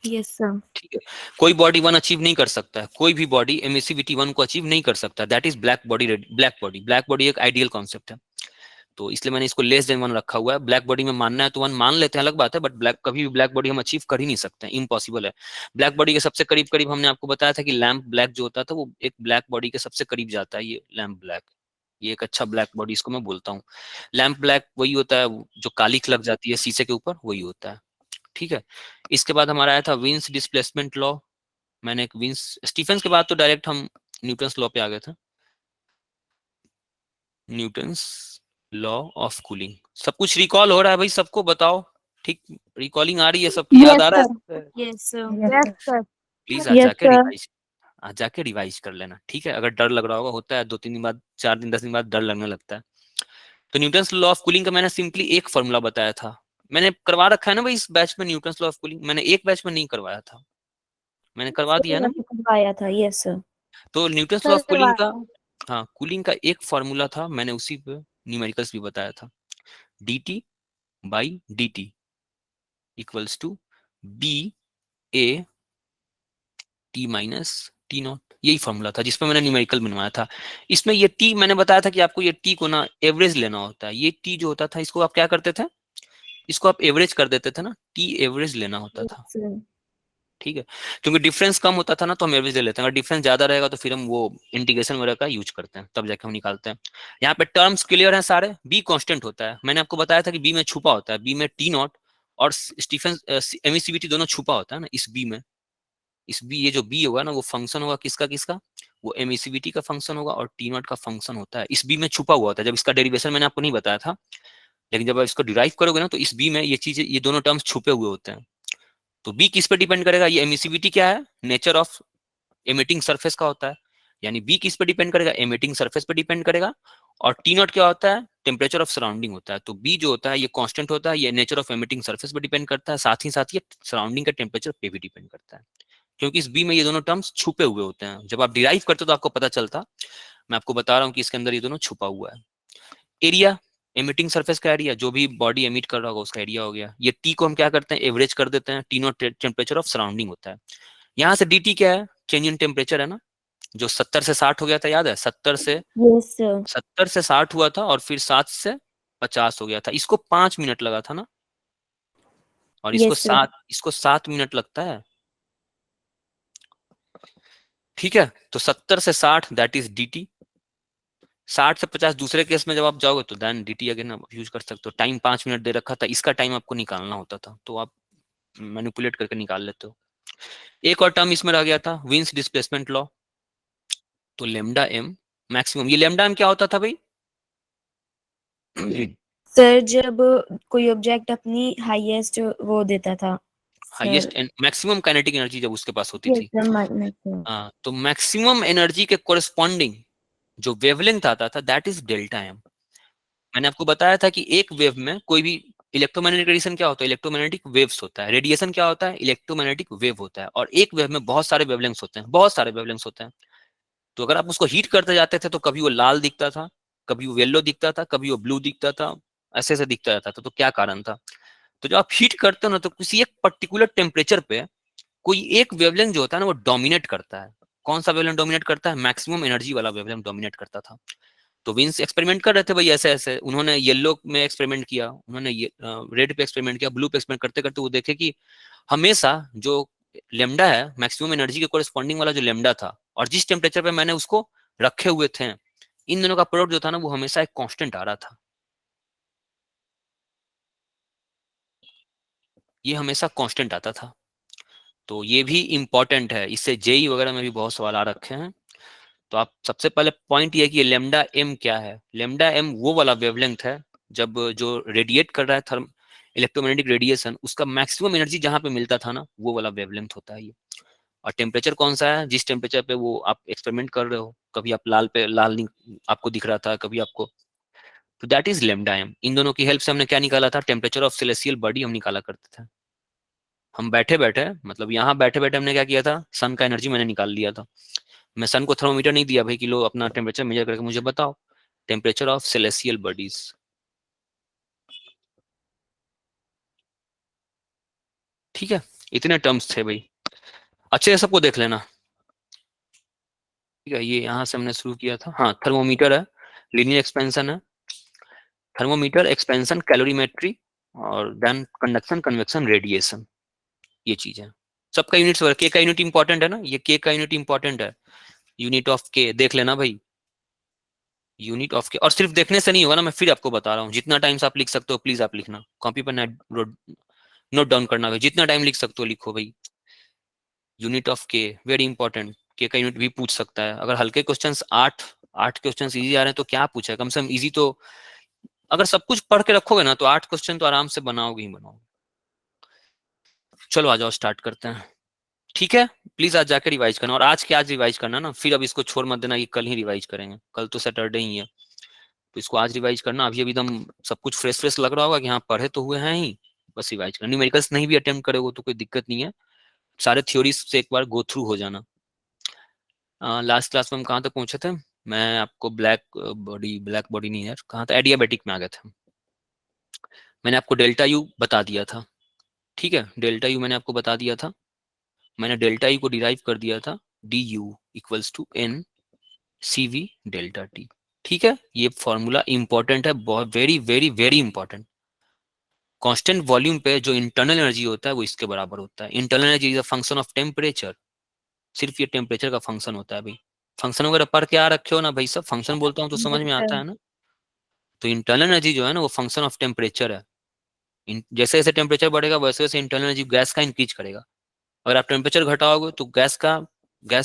Yes sir. ठीक है। कोई बॉडी 1 अचीव नहीं कर सकता है, कोई भी बॉडी एमिसिविटी 1 को अचीव नहीं कर सकता, that is black body. Black body, black body एक आइडियल कॉन्सेप्ट है, तो इसलिए मैंने इसको लेस देन 1 रखा हुआ है। ब्लैक बॉडी में मानना है तो 1 मान लेते हैं, अलग बात है, बट ब्लैक कभी भी ब्लैक बॉडी हम अचीव कर ही नहीं सकते, इम्पॉसिबल है। ब्लैक बॉडी के सबसे करीब करीब हमने आपको बताया था कि लैम्प ब्लैक जो होता था वो एक ब्लैक बॉडी के सबसे करीब जाता है, ये लैम्प ब्लैक, ये एक अच्छा ब्लैक बॉडी इसको मैं बोलता हूँ। लैम्प ब्लैक वही होता है जो कालिख लग जाती है शीशे के ऊपर, वही होता है। ठीक है। इसके बाद हमारा आया था विंस डिस्प्लेसमेंट लॉ। मैंने एक विंस, स्टीफेंस के बाद तो डायरेक्ट हम न्यूटन्स लॉ पे आ गए थे, न्यूटन्स लॉ ऑफ कूलिंग। सब कुछ रिकॉल हो रहा है भाई, सबको बताओ, ठीक? रिकॉलिंग आ रही है सबकी, याद आ रहा है? Yes sir. Yes sir. Please आज यस जाके सर। रिवाइज, आज जाके रिवाइज कर लेना, ठीक है? अगर डर लग रहा होगा, होता है 2-3 दिन बाद, 4 दिन 10 दिन बाद डर लगने लगता है, तो न्यूटन्स लॉ ऑफ कूलिंग का मैंने सिंपली एक फॉर्मूला बताया था, मैंने करवा रखा है ना भाई इस बैच में न्यूटन्स लॉ ऑफ कूलिंग, मैंने एक बैच में नहीं करवाया था, मैंने करवा दिया ना। करवाया था, यस सर। तो Newton's law sir of cooling करवाया का, था। हाँ कूलिंग का एक फॉर्मूला था, मैंने उसी पे न्यूमेरिकल्स भी बताया था, dt by dt equals to B A T minus T not, यही फॉर्मूला था जिसमें मैंने न्यूमेरिकल बनवाया था। इसमें ये टी मैंने बताया था कि आपको ये टी को ना एवरेज लेना होता है, ये टी जो होता था इसको आप क्या करते थे, इसको आप एवरेज कर देते थे ना, टी एवरेज लेना होता था, Yes, sir. ठीक है, क्योंकि डिफरेंस कम होता था ना तो हम एवरेज ले लेते हैं, अगर डिफरेंस ज्यादा रहेगा तो फिर हम वो इंटीग्रेशन वगैरह का यूज करते हैं, तब जाके हम निकालते हैं। यहाँ पे टर्म्स क्लियर हैं सारे, बी कांस्टेंट होता है, मैंने आपको बताया था कि बी में छुपा होता है, बी में टी नॉट और स्टीफन एमिसिविटी दोनों छुपा होता है ना इस बी में, इस बी, ये जो बी होगा ना वो फंक्शन होगा किसका किसका, वो एमिसिविटी का फंक्शन होगा और टी नॉट का फंक्शन होता है, इस बी में छुपा हुआ होता है। जब इसका डेरिवेशन मैंने आपको नहीं बताया था, लेकिन जब आप इसको डिराइव करोगे ना तो इस बी में ये चीजें, ये दोनों टर्म्स छुपे हुए होते हैं। तो बी किस पे डिपेंड करेगा, ये एमिसिविटी क्या है, नेचर ऑफ एमिटिंग सरफेस का होता है, यानी बी किस पे डिपेंड करेगा, एमिटिंग सरफेस पे डिपेंड करेगा। और टी नॉट क्या होता है, टेम्परेचर ऑफ सराउंडिंग होता है। तो बी जो होता है ये कांस्टेंट होता है, ये नेचर ऑफ एमिटिंग सरफेस पे डिपेंड करता है, साथ ही ये सराउंडिंग का टेम्परेचर पे भी डिपेंड करता है, क्योंकि इस बी में ये दोनों टर्म्स छुपे हुए होते हैं, जब आप डिराइव करते हो तो आपको पता चलता, मैं आपको बता रहा हूँ कि इसके अंदर ये दोनों छुपा हुआ है। एरिया, एमिटिंग सरफेस का एरिया, जो भी बॉडी एमिट कर रहा होगा उसका एरिया हो गया। ये टी को हम क्या करते हैं, एवरेज कर देते हैं, T not temperature of surrounding होता है। यहाँ से डी टी क्या है, चेंज इन टेम्परेचर है ना, जो 70 से 60 हो गया था, याद है 70 से Yes, sir. 60 हुआ था और फिर 7 से 50 हो गया था, इसको 5 मिनट लगा था ना, और इसको Yes, sir. 7 मिनट लगता है, ठीक है। तो 70 से 60 दैट इज डी टी, 60 से 50 दूसरे केस में जब आप जाओगे तो देन डी टी अगेन आप यूज कर सकते हो। टाइम 5 मिनट दे रखा था, इसका टाइम आपको निकालना होता था, तो आप मैनिपुलेट करके निकाल लेते हो। एक और टर्म इसमें रह गया था, विंस डिस्प्लेसमेंट लॉ, तो लेमडा एम मैक्सिमम, ये लेमडा एम क्या होता था भाई सर जब कोई ऑब्जेक्ट अपनी हाईएस्ट वो देता था highest sir. And maximum kinetic energy जब उसके पास होती यस थी, सर, मैक्सिमम। हाँ, तो मैक्सिमम एनर्जी के कोरस्पॉन्डिंग जो वेवलेंथ आता था दैट इज डेल्टा एम। मैंने आपको बताया था कि एक वेव में कोई भी इलेक्ट्रोमैग्नेटिक रेडिएशन क्या होता है, इलेक्ट्रोमैग्नेटिक वेव्स होता है, रेडिएशन क्या होता है, इलेक्ट्रोमैग्नेटिक वेव होता है, और एक वेव में बहुत सारे वेवलेंथ्स होते हैं, बहुत सारे वेवलेंथ्स होते हैं। तो अगर आप उसको हीट करते जाते थे तो कभी वो लाल दिखता था, कभी वो येलो दिखता था, कभी वो ब्लू दिखता था, ऐसे ऐसे दिखता रहता था। तो क्या कारण था, तो जब आप हीट करते हो ना तो किसी एक पर्टिकुलर टेम्परेचर पे कोई एक वेवलेंथ जो होता है ना वो डोमिनेट करता है। कौन सा वेवलेंथ डोमिनेट करता है, मैक्सिमम एनर्जी वाला वेवलेंथ डोमिनेट करता था। तो विंस एक्सपेरिमेंट कर रहे थे भाई ऐसे ऐसे, उन्होंने येलो में एक्सपेरिमेंट किया, उन्होंने रेड पे एक्सपेरिमेंट किया, ब्लू पे एक्सपेरिमेंट करते करते वो देखे कि हमेशा जो लेमडा है मैक्सिमम एनर्जी के कोरिस्पॉन्डिंग वाला जो लेमडा था, और जिस टेम्परेचर पे मैंने उसको रखे हुए थे, इन दोनों का प्रोडक्ट जो था ना वो हमेशा एक कांस्टेंट आ रहा था, ये हमेशा कांस्टेंट आता था। तो ये भी इंपॉर्टेंट है, इससे जेई वगैरह में भी बहुत सवाल आ रखे हैं। तो आप सबसे पहले पॉइंट ये कि लेमडा एम क्या है, लेमडा एम वो वाला वेवलेंथ है जब जो रेडिएट कर रहा है थर्म इलेक्ट्रोमैग्नेटिक रेडिएशन, उसका मैक्सिमम एनर्जी जहां पे मिलता था ना वो वाला वेवलेंथ होता है ये। और टेम्परेचर कौन सा है, जिस टेम्परेचर पे वो आप एक्सपेरिमेंट कर रहे हो, कभी आप लाल पे लाल आपको दिख रहा था, कभी आपको, तो दैट इज लेमडा एम। इन दोनों की हेल्प से हमने क्या निकाला था, टेम्परेचर ऑफ सेलेस्टियल बॉडी हम निकाला करते थे। हम बैठे बैठे, मतलब यहाँ बैठे बैठे हमने क्या किया था, सन का एनर्जी मैंने निकाल लिया था। मैं सन को थर्मोमीटर नहीं दिया भाई कि लो अपना टेम्परेचर मेजर करके मुझे बताओ, टेम्परेचर ऑफ सेलेस्टियल बॉडीज, ठीक है। इतने टर्म्स थे भाई, अच्छे से सबको देख लेना, ठीक है। ये यहाँ से हमने शुरू किया था, हाँ थर्मोमीटर है, लीनियर एक्सपेंशन है, थर्मोमीटर, एक्सपेंशन, कैलोरीमेट्री, और देन कंडक्शन, कन्वेक्शन, रेडिएशन, ये चीज है। सबका यूनिट्स, के का यूनिट इंपॉर्टेंट है ना, ये के का यूनिट इंपॉर्टेंट है, यूनिट ऑफ के देख लेना भाई, यूनिट ऑफ के। और सिर्फ देखने से नहीं होगा ना, मैं फिर आपको बता रहा हूँ, जितना टाइम से आप लिख सकते हो प्लीज आप लिखना, कॉपी पर नोट डाउन करना भाई, जितना टाइम लिख सकते हो लिखो भाई। यूनिट ऑफ के वेरी इंपॉर्टेंट, के का यूनिट भी पूछ सकता है, अगर हल्के क्वेश्चंस 8 क्वेश्चंस इजी आ रहे हैं तो क्या पूछा है, कम से कम इजी तो, अगर सब कुछ पढ़ के रखोगे ना तो 8 क्वेश्चन तो आराम से बनाओगे ही बनाओगे। चलो आ जाओ स्टार्ट करते हैं, ठीक है। प्लीज आज जाकर रिवाइज करना, और आज के आज रिवाइज करना ना, फिर अब इसको छोड़ मत देना कि कल ही रिवाइज करेंगे, कल तो सैटरडे ही है। तो इसको आज रिवाइज करना। अभी अभी एकदम सब कुछ फ्रेश फ्रेश लग रहा होगा कि हाँ पढ़े तो हुए हैं ही, बस रिवाइज करना। न्यूमेरिकल्स नहीं भी अटेम्प्ट करोगे तो कोई दिक्कत नहीं है, सारे थ्योरीज से एक बार गो थ्रू हो जाना। लास्ट क्लास में हम कहाँ तक पहुंचे थे? मैं आपको ब्लैक बॉडी नहीं यार, कहाँ था, एडियाबेटिक में आ गए थे। मैंने आपको डेल्टा यू बता दिया था, ठीक है, डेल्टा यू मैंने आपको बता दिया था। मैंने डेल्टा यू को डिराइव कर दिया था, D U equals to N C V delta T. ठीक है, ये फॉर्मूला इंपॉर्टेंट है, बहुत very very very important. Constant volume पे जो इंटरनल एनर्जी होता है वो इसके बराबर होता है। Internal energy is a function of temperature, सिर्फ ये टेम्परेचर का फंक्शन होता है भाई। फंक्शन वगैरह पढ़ के आ रखे हो ना भाई, सब फंक्शन बोलता हूँ तो समझ में आता है ना। तो इंटरनल एनर्जी जो है ना वो फंक्शन ऑफ टेम्परेचर है। जैसे जैसे टेम्परेचर बढ़ेगा वैसे वैसे इंटरनल एनर्जी गैस का इंक्रीज करेगा। अगर आप टेम्परेचर घटाओगे तो गैस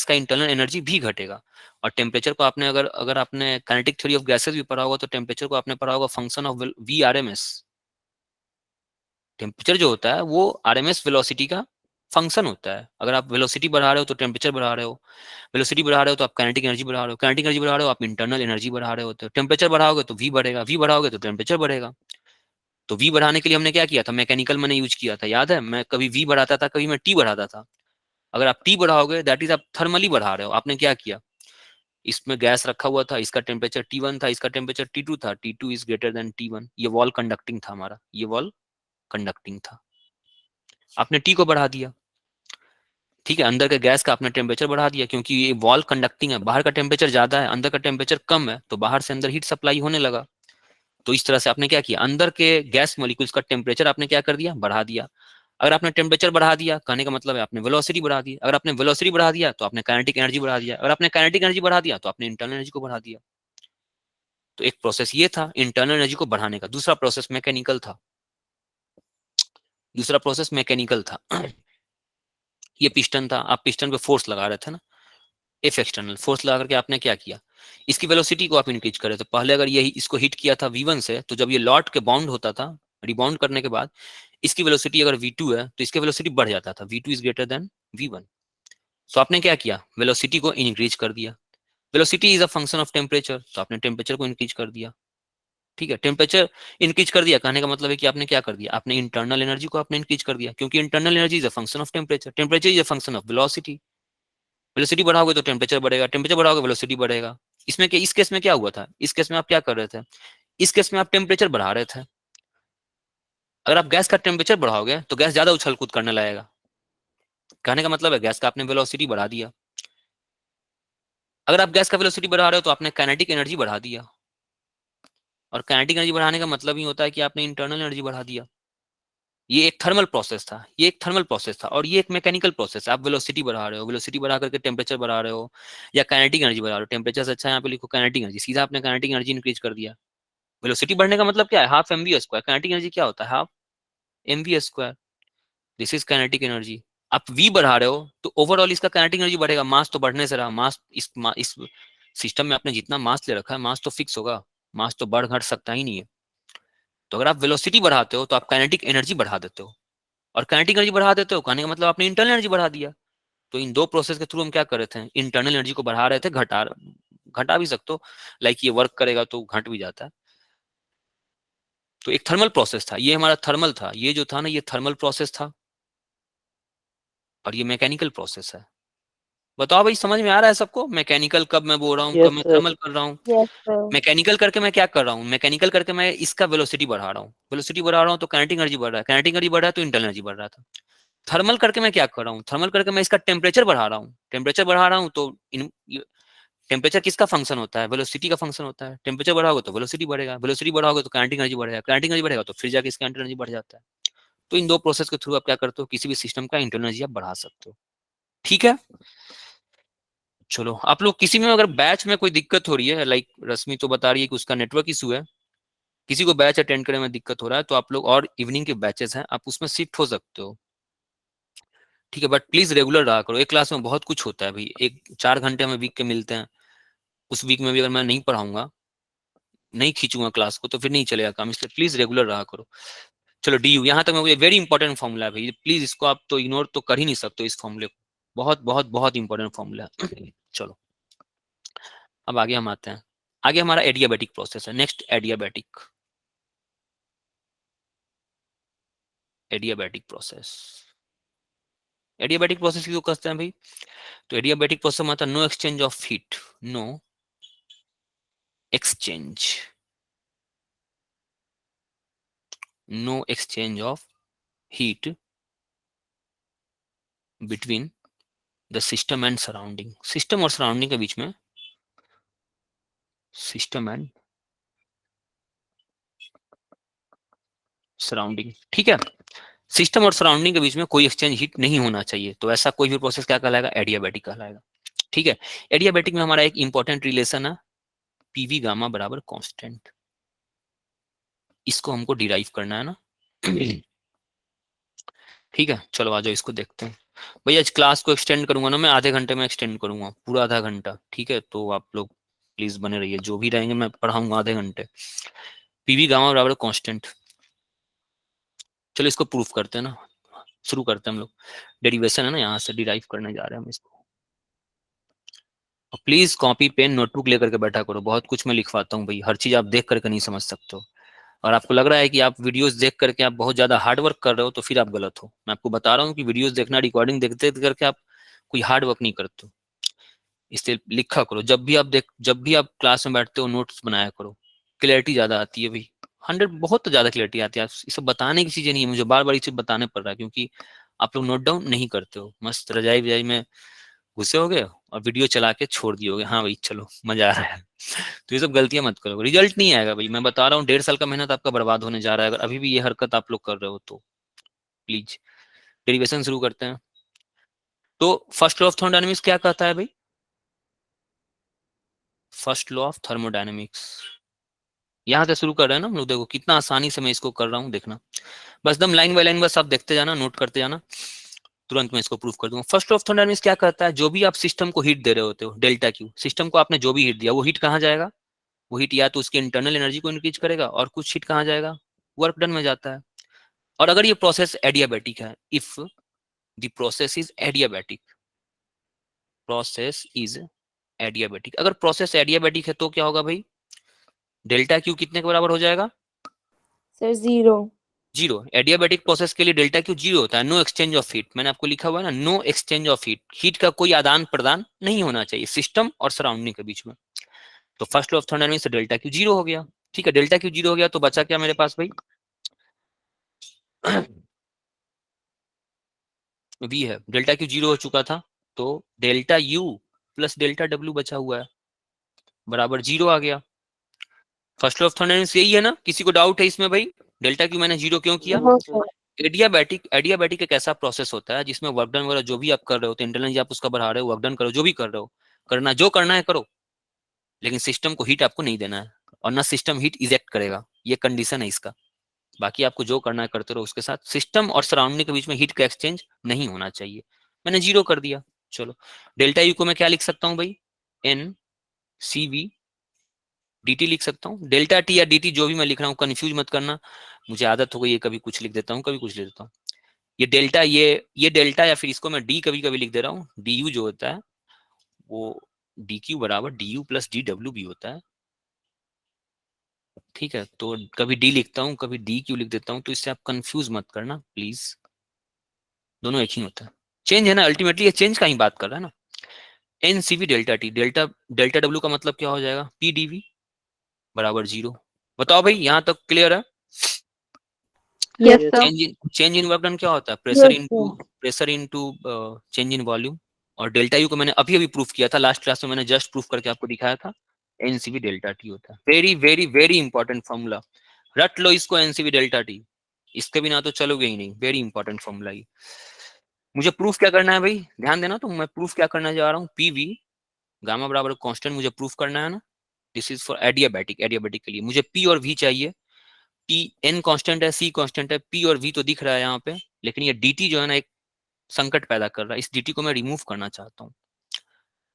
का इंटरनल एनर्जी भी घटेगा। और टेम्परेचर को आपने अगर अगर आपने काइनेटिक थ्योरी ऑफ गैसेस भी पढ़ा होगा तो टेम्परेचर को आपने पढ़ा होगा function of V R M S. Temperature जो होता है वो आरएमएस वेलोसिटी का फंक्शन होता है। अगर आप वेलोसिटी बढ़ा रहे हो तो टेम्परेचर बढ़ा रहे हो, वेलोसिटी बढ़ा रहे हो तो आप काइनेटिक एनर्जी बढ़ा रहे हो, काइनेटिक एनर्जी बढ़ा रहे हो आप इंटरनल एनर्जी बढ़ा रहे होते हो। टेम्परेचर बढ़ाओगे तो वी बढ़ेगा, वी बढ़ाओगे तो टेम्परेचर बढ़ेगा। तो वी बढ़ाने के लिए हमने क्या किया था, मैकेनिकल मैंने यूज किया था, याद है? मैं कभी वी बढ़ाता था, कभी मैं टी बढ़ाता था। अगर आप टी बढ़ाओगे दैट इज आप थर्मली बढ़ा रहे हो। आपने क्या किया, इसमें गैस रखा हुआ था, इसका टेम्परेचर T1 था, इसका टेम्परेचर T2 था, T2 is greater than T1। ये वॉल कंडक्टिंग था हमारा, ये वॉल कंडक्टिंग था। आपने टी को बढ़ा दिया, ठीक है, अंदर के गैस का आपने टेम्परेचर बढ़ा दिया, क्योंकि ये वॉल कंडक्टिंग है, बाहर का टेम्परेचर ज्यादा है, अंदर का टेम्परेचर कम है, तो बाहर से अंदर हीट सप्लाई होने लगा। तो इस तरह से आपने क्या किया, अंदर के गैस मॉलिक्यूल्स का टेम्परेचर आपने क्या कर दिया, बढ़ा दिया। अगर आपने टेम्परेचर बढ़ा दिया, कहने का मतलब है आपने वेलोसिटी बढ़ा दी। अगर आपने वेलोसिटी बढ़ा दिया तो आपने काइनेटिक एनर्जी बढ़ा दिया। अगर आपने काइनेटिक एनर्जी बढ़ा दिया तो आपने इंटरनल एनर्जी को बढ़ा दिया। तो एक प्रोसेस ये था इंटरनल एनर्जी को बढ़ाने का। दूसरा प्रोसेस मैकेनिकल था, दूसरा प्रोसेस मैकेनिकल था। ये पिस्टन था, आप पिस्टन पे फोर्स लगा रहे थे ना, एफ एक्सटर्नल फोर्स लगा करके आपने क्या किया, इसकी वेलोसिटी को आप इंक्रीज कर रहे थे। पहले अगर ये इसको हिट किया था V1 से, तो जब ये लौट के बाउंड होता था, रिबाउंड करने के बाद इसकी वेलोसिटी अगर V2 है तो इसकी वेलोसिटी बढ़ जाता था, V2 is greater than V1। तो आपने क्या किया, वेलोसिटी को इंक्रीज कर दिया। Velocity is a function of temperature, तो आपने टेम्परेचर को इंक्रीज कर दिया। ठीक है, टेम्परेचर इंक्रीज कर दिया, कहने का मतलब है कि आपने क्या कर दिया, आपने इंटरनल एनर्जी को आपने इंक्रीज कर दिया, क्योंकि internal energy is a function of temperature, temperature is a function of velocity. Velocity बढ़ाओगे तो टेम्परेचर बढ़ेगा, टेम्परेचर बढ़ाओगे वेलोसिटी बढ़ेगा। इसमें क्या, इस केस में क्या हुआ था, इस केस में आप क्या कर रहे थे, इस केस में आप टेम्परेचर बढ़ा रहे थे। अगर आप गैस का टेम्परेचर बढ़ाओगे तो गैस ज्यादा उछल कूद करने लगेगा, कहने का मतलब है गैस का आपने वेलोसिटी बढ़ा दिया। अगर आप गैस का वेलोसिटी बढ़ा रहे हो तो आपने काइनेटिक एनर्जी बढ़ा दिया, और काइनेटिक एनर्जी बढ़ाने का मतलब ही होता है कि आपने इंटरनल एनर्जी बढ़ा दिया। ये एक थर्मल प्रोसेस था, ये एक थर्मल प्रोसेस था, और ये एक मैकेनिकल प्रोसेस है। आप वेलोसिटी बढ़ा रहे हो, वेलोसिटी बढ़ा करके टेम्परेचर बढ़ा रहे हो, या काइनेटिक एनर्जी बढ़ा रहे हो। टेम्परेचर से अच्छा यहाँ पे लिखो काइनेटिक एनर्जी, सीधा आपने काइनेटिक एनर्जी इंक्रीज कर दिया। वेलोसिटी बढ़ने का मतलब क्या है, half M V square. Kinetic energy क्या होता है, half M V square. This is kinetic energy. आप वी बढ़ा रहे हो तो ओवरऑल इसका काइनेटिक एनर्जी बढ़ेगा, मास तो बढ़ने से रहा, मास इस सिस्टम में आपने जितना मास ले रखा है मास तो फिक्स होगा, मास तो बढ़ घट सकता ही नहीं है। तो अगर आप वेलोसिटी बढ़ाते हो तो आप काइनेटिक एनर्जी बढ़ा देते हो, और काइनेटिक एनर्जी बढ़ा देते हो कहने का मतलब आपने इंटरनल एनर्जी बढ़ा दिया। तो इन दो प्रोसेस के थ्रू हम क्या कर रहे थे, इंटरनल एनर्जी को बढ़ा रहे थे, घटा भी सकते हो, लाइक ये वर्क करेगा तो घट भी जाता है। तो एक थर्मल प्रोसेस था, ये हमारा थर्मल था, ये जो था ना ये थर्मल प्रोसेस था, और ये मैकेनिकल प्रोसेस है। बताओ भाई, समझ में आ रहा है सबको, मैकेनिकल कब मैं बोल रहा हूँ, कब यस मैं सर। थर्मल कर रहा हूँ। Yes sir. मैकेनिकल करके मैं क्या कर रहा हूँ, मैकेनिकल करके मैं इसका वेलोसिटी बढ़ा रहा हूँ, वेलोसिटी बढ़ा रहा हूँ तो काइनेटिक एनर्जी बढ़ रहा है, काइनेटिक एनर्जी बढ़ रहा है तो इंटरनल एनर्जी बढ़ रहा था। थर्मल करके मैं क्या कर रहा हूँ, थर्मल करके मैं इसका टेम्परेचर बढ़ा रहा हूँ, टेम्परेचर बढ़ा रहा हूँ तो टेम्परेचर किसका फंक्शन होता है, वेलोसिटी का फंक्शन होता है। टेम्परेचर बढ़ाओगे तो वेलोसिटी बढ़ेगा, वेलोसिटी बढ़ाओगे तो काइनेटिक एनर्जी बढ़ेगा, काइनेटिक एनर्जी बढ़ेगा तो फिर जाके इसका इंटरनल एनर्जी बढ़ जाता है। तो इन दो प्रोसेस के थ्रू आप क्या करते हो, किसी भी सिस्टम का इंटरनल एनर्जी आप बढ़ा सकते हो। ठीक है, चलो आप लोग किसी में अगर बैच में कोई दिक्कत हो रही है, लाइक रश्मि तो बता रही है कि उसका नेटवर्क इशू है, किसी को बैच अटेंड करने में दिक्कत हो रहा है तो आप लोग, और इवनिंग के बैचेस हैं आप उसमें शिफ्ट हो सकते हो, ठीक है, बट प्लीज रेगुलर रहा करो। एक क्लास में बहुत कुछ होता है भाई, एक 4 घंटे हमें वीक के मिलते हैं, उस वीक में भी अगर मैं नहीं पढ़ाऊंगा, नहीं खींचूंगा क्लास को तो फिर नहीं चलेगा काम, इसलिए प्लीज रेगुलर रहा करो। चलो डी यू, यहाँ तक मैं, वेरी इंपॉर्टेंट फॉर्मूला है भाई, प्लीज इसको आप तो इग्नोर तो कर ही नहीं सकते इस फॉर्मूले को, बहुत बहुत बहुत इंपॉर्टेंट फॉर्मूला है। चलो अब आगे हम आते हैं। आगे हमारा एडियाबैटिक प्रोसेस है। Next adiabatic process. Adiabatic process क्यों कहते हैं भाई? तो एडियाबैटिक प्रोसेस मतलब no exchange of heat, no exchange, no exchange of heat between the system and surrounding. System और सराउंडिंग के बीच में, सिस्टम एंड सराउंडिंग, ठीक है, सिस्टम और सराउंडिंग के बीच में कोई एक्सचेंज हीट नहीं होना चाहिए। तो ऐसा कोई भी प्रोसेस क्या कहलाएगा? एडियाबैटिक कहलाएगा। ठीक है, एडियाबैटिक में हमारा एक इंपॉर्टेंट रिलेशन है, पीवी गामा बराबर कांस्टेंट। इसको हमको डिराइव करना है ना। ठीक है, चलो आ जाओ, इसको देखते हैं। भैया आज क्लास को एक्सटेंड करूंगा ना मैं, आधे घंटे में एक्सटेंड करूंगा, पूरा आधा घंटा। ठीक है, तो आप लोग प्लीज बने रहिए, जो भी रहेंगे मैं पढ़ाऊंगा आधे घंटे। पीवी गामा बराबर कांस्टेंट, चलो इसको प्रूफ करते हैं ना, शुरू करते हैं हम लोग। डेरिवेशन है ना, यहाँ से डिराइव करने जा रहे हैं हम इसको। प्लीज कॉपी पेन नोटबुक लेकर के बैठा करो, बहुत कुछ मैं लिखवाता हूँ भाई, हर चीज आप देख करके नहीं समझ सकते हो। और आपको लग रहा है कि आप वीडियोस देख करके आप बहुत ज्यादा हार्ड वर्क कर रहे हो, तो फिर आप गलत हो। मैं आपको बता रहा हूँ कि वीडियोस देखना, रिकॉर्डिंग देखते करके आप कोई हार्ड वर्क नहीं करते हो। इसलिए लिखा करो, जब भी आप क्लास में बैठते हो नोट्स बनाया करो, क्लैरिटी ज्यादा आती है भाई। 100 बहुत ज्यादा क्लैरिटी आती है। ये सब बताने की चीजें नहीं है, मुझे बार बार ये चीज बताने पड़ रहा है, क्योंकि आप लोग नोट डाउन नहीं करते हो। मस्त रजाई वजाई में घुसे होगे और वीडियो चला के छोड़ दिए होगे, हाँ भाई चलो मजा आ रहा है। तो ये सब गलतियां मत करो, रिजल्ट नहीं आएगा भाई, मैं बता रहा हूँ। 1.5 साल का मेहनत आपका बर्बाद होने जा रहा है अगर अभी भी ये हरकत आप लोग कर रहे हो तो। प्लीज डेरिवेशन शुरू करते हैं। तो फर्स्ट लॉ ऑफ थर्मोडायनेमिक्स क्या कहता है भाई? फर्स्ट लॉ ऑफ थर्मोडायनेमिक्स, यहां से शुरू कर रहे हैं ना हम लोग। देखो कितना आसानी से मैं इसको कर रहा हूँ, देखना बस दम लाइन बाय लाइन, बस आप देखते जाना, नोट करते जाना, तुरंत मैं इसको प्रूफ कर दूंगा। फर्स्ट लॉ ऑफ थर्मोडायनेमिक्स क्या कहता है? जो भी आप सिस्टम को हीट दे रहे होते हो, डेल्टा क्यू, सिस्टम को आपने जो भी हीट दिया, वो हीट कहाँ जाएगा? वो हीट या तो उसकी इंटरनल एनर्जी को इंक्रीज करेगा, और कुछ हीट कहाँ जाएगा? वर्क डन में जाता है। और अगर ये प्रोसेस एडियाबैटिक है, if the process is adiabatic, process is adiabatic, अगर प्रोसेस एडियाबैटिक है तो क्या होगा भाई? डेल्टा क्यू कितने के बराबर हो जाएगा? सर 0। जीरो। एडियाबैटिक प्रोसेस के लिए डेल्टा क्यू जीरो होता है। नो एक्सचेंज ऑफ हीट, मैंने आपको लिखा हुआ है ना, no exchange of heat, heat का कोई आदान प्रदान नहीं होना चाहिए सिस्टम और सराउंडिंग के बीच में। तो फर्स्ट लॉ ऑफ थर्मोडायनेमिक्स से डेल्टा क्यू जीरो हो गया। ठीक है, डेल्टा क्यू जीरो हो गया तो बचा क्या मेरे पास भाई? वी है, डेल्टा क्यू जीरो हो चुका था, तो delta U plus delta W बचा हुआ है, बराबर जीरो आ गया। फर्स्ट लॉ ऑफ थर्मोडायनेमिक्स यही है ना, किसी को डाउट है इसमें भाई? डेल्टा क्यू मैंने जीरो क्यों किया? हाँ सर। एडियाबैटिक एक ऐसा प्रोसेस होता है जिसमें वर्क डन वगैरह जो भी आप कर रहे हो, तो इंटरनली आप उसका बढ़ा रहे हो, वर्क डन करो, जो भी कर रहे हो, करना जो करना है करो, लेकिन सिस्टम को हीट आपको नहीं देना है, और ना सिस्टम हीट इजेक्ट करेगा, ये कंडीशन है इसका। बाकी आपको जो करना है करते रहो, उसके साथ सिस्टम और सराउंडिंग के बीच में हीट का एक्सचेंज नहीं होना चाहिए। मैंने जीरो कर दिया। चलो, डेल्टा यू को मैं क्या लिख सकता हूँ भाई? N C V D T लिख सकता हूँ। डेल्टा टी या डी टी जो भी मैं लिख रहा हूँ, कंफ्यूज मत करना, मुझे आदत हो गई है, कभी कुछ लिख देता हूँ, कभी कुछ लिख देता हूँ। ये डेल्टा, ये डेल्टा, या फिर इसको मैं डी कभी कभी लिख दे रहा हूँ। डी यू जो होता है वो डी क्यू बराबर D you plus D W भी होता है। ठीक है, तो कभी डी लिखता हूँ, कभी डी क्यू लिख देता हूँ, तो इससे आप कंफ्यूज मत करना प्लीज, दोनों एक ही होता है। चेंज है ना, अल्टीमेटली ये चेंज का ही बात कर रहा है ना। NCV delta T, delta delta W का मतलब क्या हो जाएगा? पी डीवी बराबर जीरो। बताओ भाई, यहां तक क्लियर है? Yes yes sir. Change in work done क्या होता है? Yes sir. Pressure into change in volume. और डेल्टा यू को मैंने अभी अभी प्रूफ किया था, लास्ट क्लास में मैंने जस्ट प्रूफ करके आपको दिखाया था। एनसीवी डेल्टा टी होता है। Very very very important formula, रट लो इसको, एनसीवी डेल्टा टी, इसके बिना तो चलोगे ही नहीं। वेरी इंपॉर्टेंट फॉर्मूला ये। मुझे प्रूफ क्या करना है भाई, ध्यान देना, तो मैं प्रूफ क्या करना जा रहा हूँ? पीवी गामा बराबर कांस्टेंट मुझे प्रूफ करना है ना। This is for adiabatic, adiabatic के लिए मुझे पी और वी चाहिए। पी एन कांस्टेंट है, सी कांस्टेंट है, पी और वी तो दिख रहा है यहाँ पे, लेकिन ये dt जो है ना, एक संकट पैदा कर रहा है। इस dt को मैं रिमूव करना चाहता हूँ।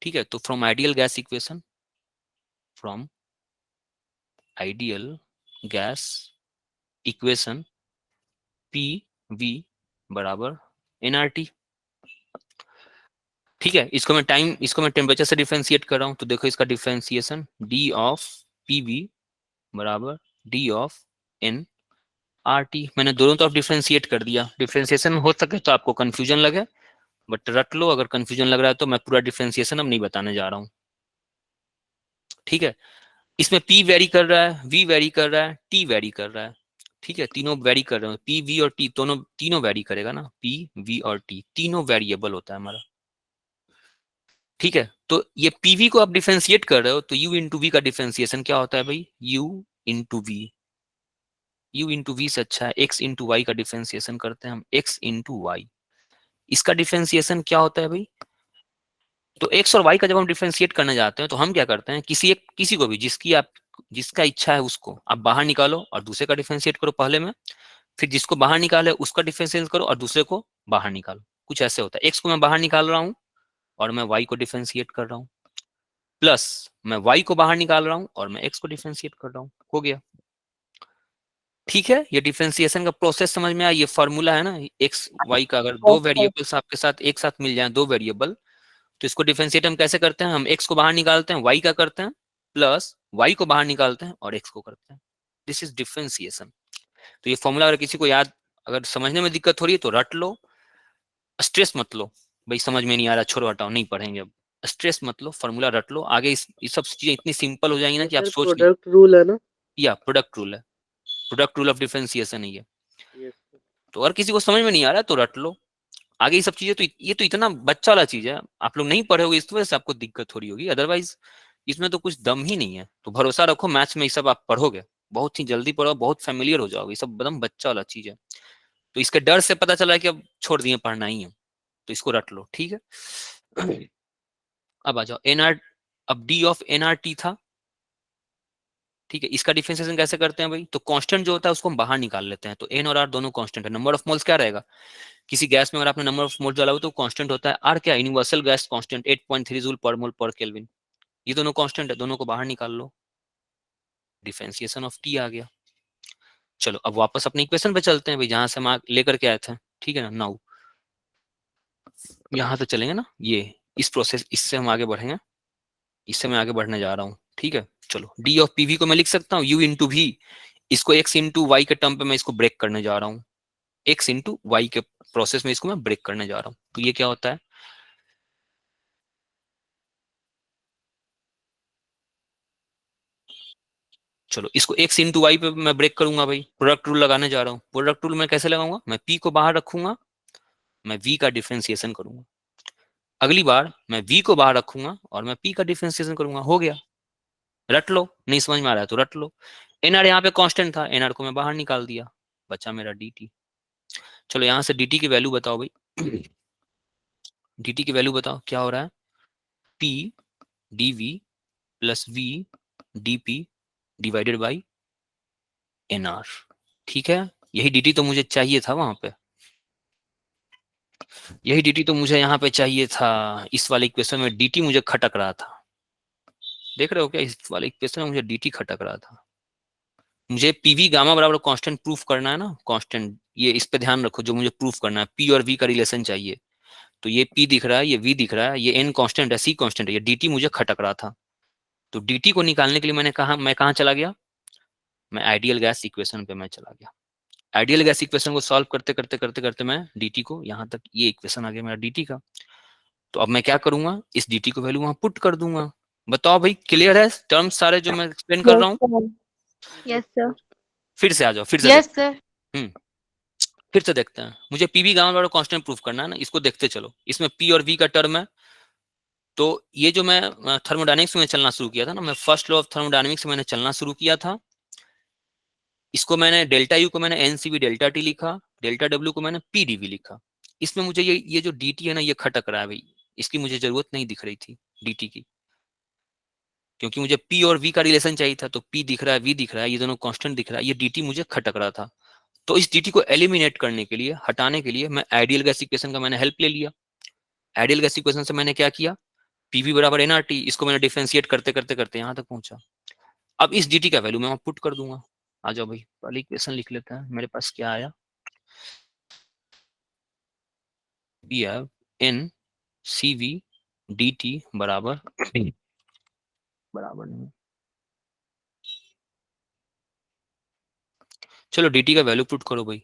ठीक है, तो from ideal gas equation, from ideal gas equation, P V बराबर nRT। ठीक है, इसको मैं टेम्परेचर से डिफरेंशिएट कर रहा हूँ, तो देखो इसका differentiation D of P V बराबर D of N R T. मैंने दोनों तरफ डिफरेंशिएट कर दिया। डिफरेंशिएशन हो सके तो आपको कंफ्यूजन लगे, बट रट लो, अगर कंफ्यूजन लग रहा है तो मैं पूरा डिफरेंशिएशन अब नहीं बताने जा रहा हूँ। ठीक है, इसमें P वेरी कर रहा है, V वेरी कर रहा है, T वेरी कर रहा है। ठीक है, तीनों वेरी कर रहे हैं, P V और T तीनों वेरी करेगा ना, P V और T तीनों वेरिएबल होता है हमारा। ठीक है, तो ये PV को आप डिफरेंशिएट कर रहे हो तो U इंटू वी का डिफरेंशिएशन क्या होता है भाई, U into V. U into V से अच्छा है X इंटू वाई का डिफरेंशिएशन करते हैं हम, X इंटू वाई। इसका डिफरेंशिएशन क्या होता है भाई, तो एक्स और वाई का जब हम डिफरेंशिएट करने जाते हैं तो हम क्या करते हैं, किसी को भी जिसका इच्छा है उसको आप बाहर निकालो और दूसरे का डिफरेंशिएट करो पहले में, फिर जिसको बाहर निकाले उसका डिफरेंशिएट करो और दूसरे को बाहर निकालो। कुछ ऐसे होता है, एक्स को मैं बाहर निकाल रहा हूँ और मैं वाई को डिफरेंशिएट कर रहा हूँ, प्लस मैं वाई को बाहर निकाल रहा हूँ और मैं एक्स को डिफरेंशिएट कर रहा हूँ। हो गया। ठीक है, ये डिफरेंशिएशन का प्रोसेस समझ में आया। ये फॉर्मूला है ना, एक्स वाई का, अगर दो वेरिएबल्स आपके साथ एक साथ मिल जाए, दो वेरिएबल, तो इसको डिफरेंशिएट हम कैसे करते हैं, हम एक्स को बाहर निकालते हैं, वाई का करते हैं, प्लस वाई को बाहर निकालते हैं और एक्स को करते हैं। This is differentiation. तो ये फॉर्मूला अगर किसी को याद, अगर समझने में दिक्कत हो रही है तो रट लो, स्ट्रेस मत लो भाई समझ में नहीं आ रहा, छोड़ो हटाओ नहीं पढ़ेंगे अब, स्ट्रेस मत लो, फॉर्मूला रट लो। आगे ये सब चीजें इतनी सिंपल हो जाएंगी ना ये कि आप सर सोच नहीं। प्रोडक्ट रूल है ना? या प्रोडक्ट रूल है, प्रोडक्ट रूल ऑफ डिफरेंशिएशन है ये। Yes sir. तो अगर किसी को समझ में नहीं आ रहा तो रट लो। आगे ये सब चीजें तो ये तो इतना बच्चा वाला चीज है, आप लोग नहीं पढ़े होगे इस वजह से आपको दिक्कत हो रही होगी, अदरवाइज इसमें तो कुछ दम ही नहीं है। तो भरोसा रखो मैथ्स में ये सब आप पढ़ोगे, बहुत ही जल्दी पढ़ो, बहुत फेमिलियर हो जाओगे, ये सब एकदम बच्चा वाला चीज है। तो इसके डर से पता चला कि अब छोड़ दिए पढ़ना ही है, तो इसको रट लो। ठीक है, अब आ जाओ एनआर, अब डी ऑफ एनआरटी था। ठीक है, इसका डिफरेंशिएशन कैसे करते हैं भाई, तो कांस्टेंट जो होता है उसको हम बाहर निकाल लेते हैं, तो एन और आर दोनों कांस्टेंट है। नंबर ऑफ मोल्स क्या रहेगा, किसी गैस में अगर आपने नंबर ऑफ मोल्स डाला हो तो कांस्टेंट होता है, आर क्या, यूनिवर्सल गैस कांस्टेंट 8.3 जूल पर मोल पर केल्विन। ये दोनों कांस्टेंट है, दोनों को बाहर निकाल लो, डिफरेंशिएशन ऑफ टी आ गया। चलो अब वापस अपने इक्वेशन पे चलते हैं भाई, जहां से हम लेकर के आए थे। ठीक है ना, नाउ यहाँ से चलेंगे ना, ये इस प्रोसेस, इससे हम आगे बढ़ेंगे, इससे मैं आगे बढ़ने जा रहा हूँ। ठीक है, चलो डी ऑफ पीवी को मैं लिख सकता हूँ यू इंटू वी, इसको एक्स इंटू वाई के टर्म पे मैं इसको ब्रेक करने जा रहा हूँ, एक्स इंटू वाई के प्रोसेस में इसको मैं ब्रेक करने जा रहा हूँ। तो ये क्या होता है, चलो इसको एक्स इंटू वाई पे मैं ब्रेक करूंगा भाई, प्रोडक्ट रूल लगाने जा रहा हूँ। प्रोडक्ट रूल मैं कैसे लगाऊंगा, मैं पी को बाहर रखूंगा, मैं वी का डिफरेंशिएशन करूंगा, अगली बार मैं वी को बाहर रखूंगा और मैं पी का डिफरेंशिएशन करूंगा। हो गया, रट लो, नहीं समझ में आ रहा है तो रट लो। एनआर यहाँ पे कांस्टेंट था, एनआर को मैं बाहर निकाल दिया, बचा मेरा डी। चलो यहाँ से dt की वैल्यू बताओ भाई, dt की वैल्यू बताओ क्या हो रहा है, p dv plus v dp divided by nr। ठीक है, यही dt तो मुझे चाहिए था वहां पे, यही dt तो मुझे यहाँ पे चाहिए था। इस वाले इक्वेशन में dt मुझे खटक रहा था, देख रहे हो क्या, इस वाले इक्वेशन में मुझे dt खटक रहा था। मुझे पीवी गामा बराबर कांस्टेंट प्रूफ करना है ना, कांस्टेंट, ये इस पे ध्यान रखो, जो मुझे प्रूफ करना है p और v का रिलेशन चाहिए। तो ये p दिख रहा है, ये v दिख रहा है, ये n कांस्टेंट है, c कांस्टेंट है, ये dt मुझे खटक रहा था। तो dt को निकालने के लिए मैं कहा चला गया, मैं आइडियल गैस इक्वेशन पे मैं चला गया। आइडियल गैस इक्वेशन को सॉल्व करते करते करते करते मैं dt को, यहाँ तक ये इक्वेशन आ गया मेरा dt का। तो अब मैं क्या करूंगा, इस dt को वैल्यू वहां पुट कर दूंगा। बताओ भाई क्लियर है टर्म्स सारे जो मैं एक्सप्लेन कर रहा यस हूँ, sir. Yes yes sir. Sir. फिर से आ जाओ, फिर से यस देखते सर। हैं। फिर से देखते हैं, मुझे पीवी गामा बराबर कांस्टेंट प्रूफ करना है ना, इसको देखते चलो, इसमें p और v का टर्म है। तो ये जो मैं थर्मोडायनेमिक्स में चलना शुरू किया था ना, मैं फर्स्ट लॉ ऑफ थर्मोडायनेमिक्स में मैंने चलना शुरू किया था, इसको मैंने डेल्टा यू को मैंने एनसीवी डेल्टा टी लिखा, डेल्टा डब्ल्यू को मैंने पीडीवी लिखा। इसमें मुझे ये जो dt है ना, ये खटक रहा है भाई, इसकी मुझे जरूरत नहीं दिख रही थी dt की, क्योंकि मुझे p और v का रिलेशन चाहिए था। तो p दिख रहा है, v दिख रहा है, ये दोनों कांस्टेंट दिख रहा है, ये dt मुझे खटक रहा था। तो इस dt को एलिमिनेट करने के लिए, हटाने के लिए, मैं आइडियल गैस इक्वेशन का मैंने हेल्प ले लिया। आइडियल गैस इक्वेशन से मैंने क्या किया, पीवी बराबर एनआरटी, इसको मैंने डिफरेंशिएट करते करते करते यहाँ तक पहुंचा। अब इस dt का वैल्यू मैं वहां पुट कर दूंगा। आ जाओ भाई, पहली इक्वेशन लिख लेते हैं, मेरे पास क्या आया, we have n cv D T बराबर बराबर नहीं, चलो डी टी का वैल्यू पुट करो भाई।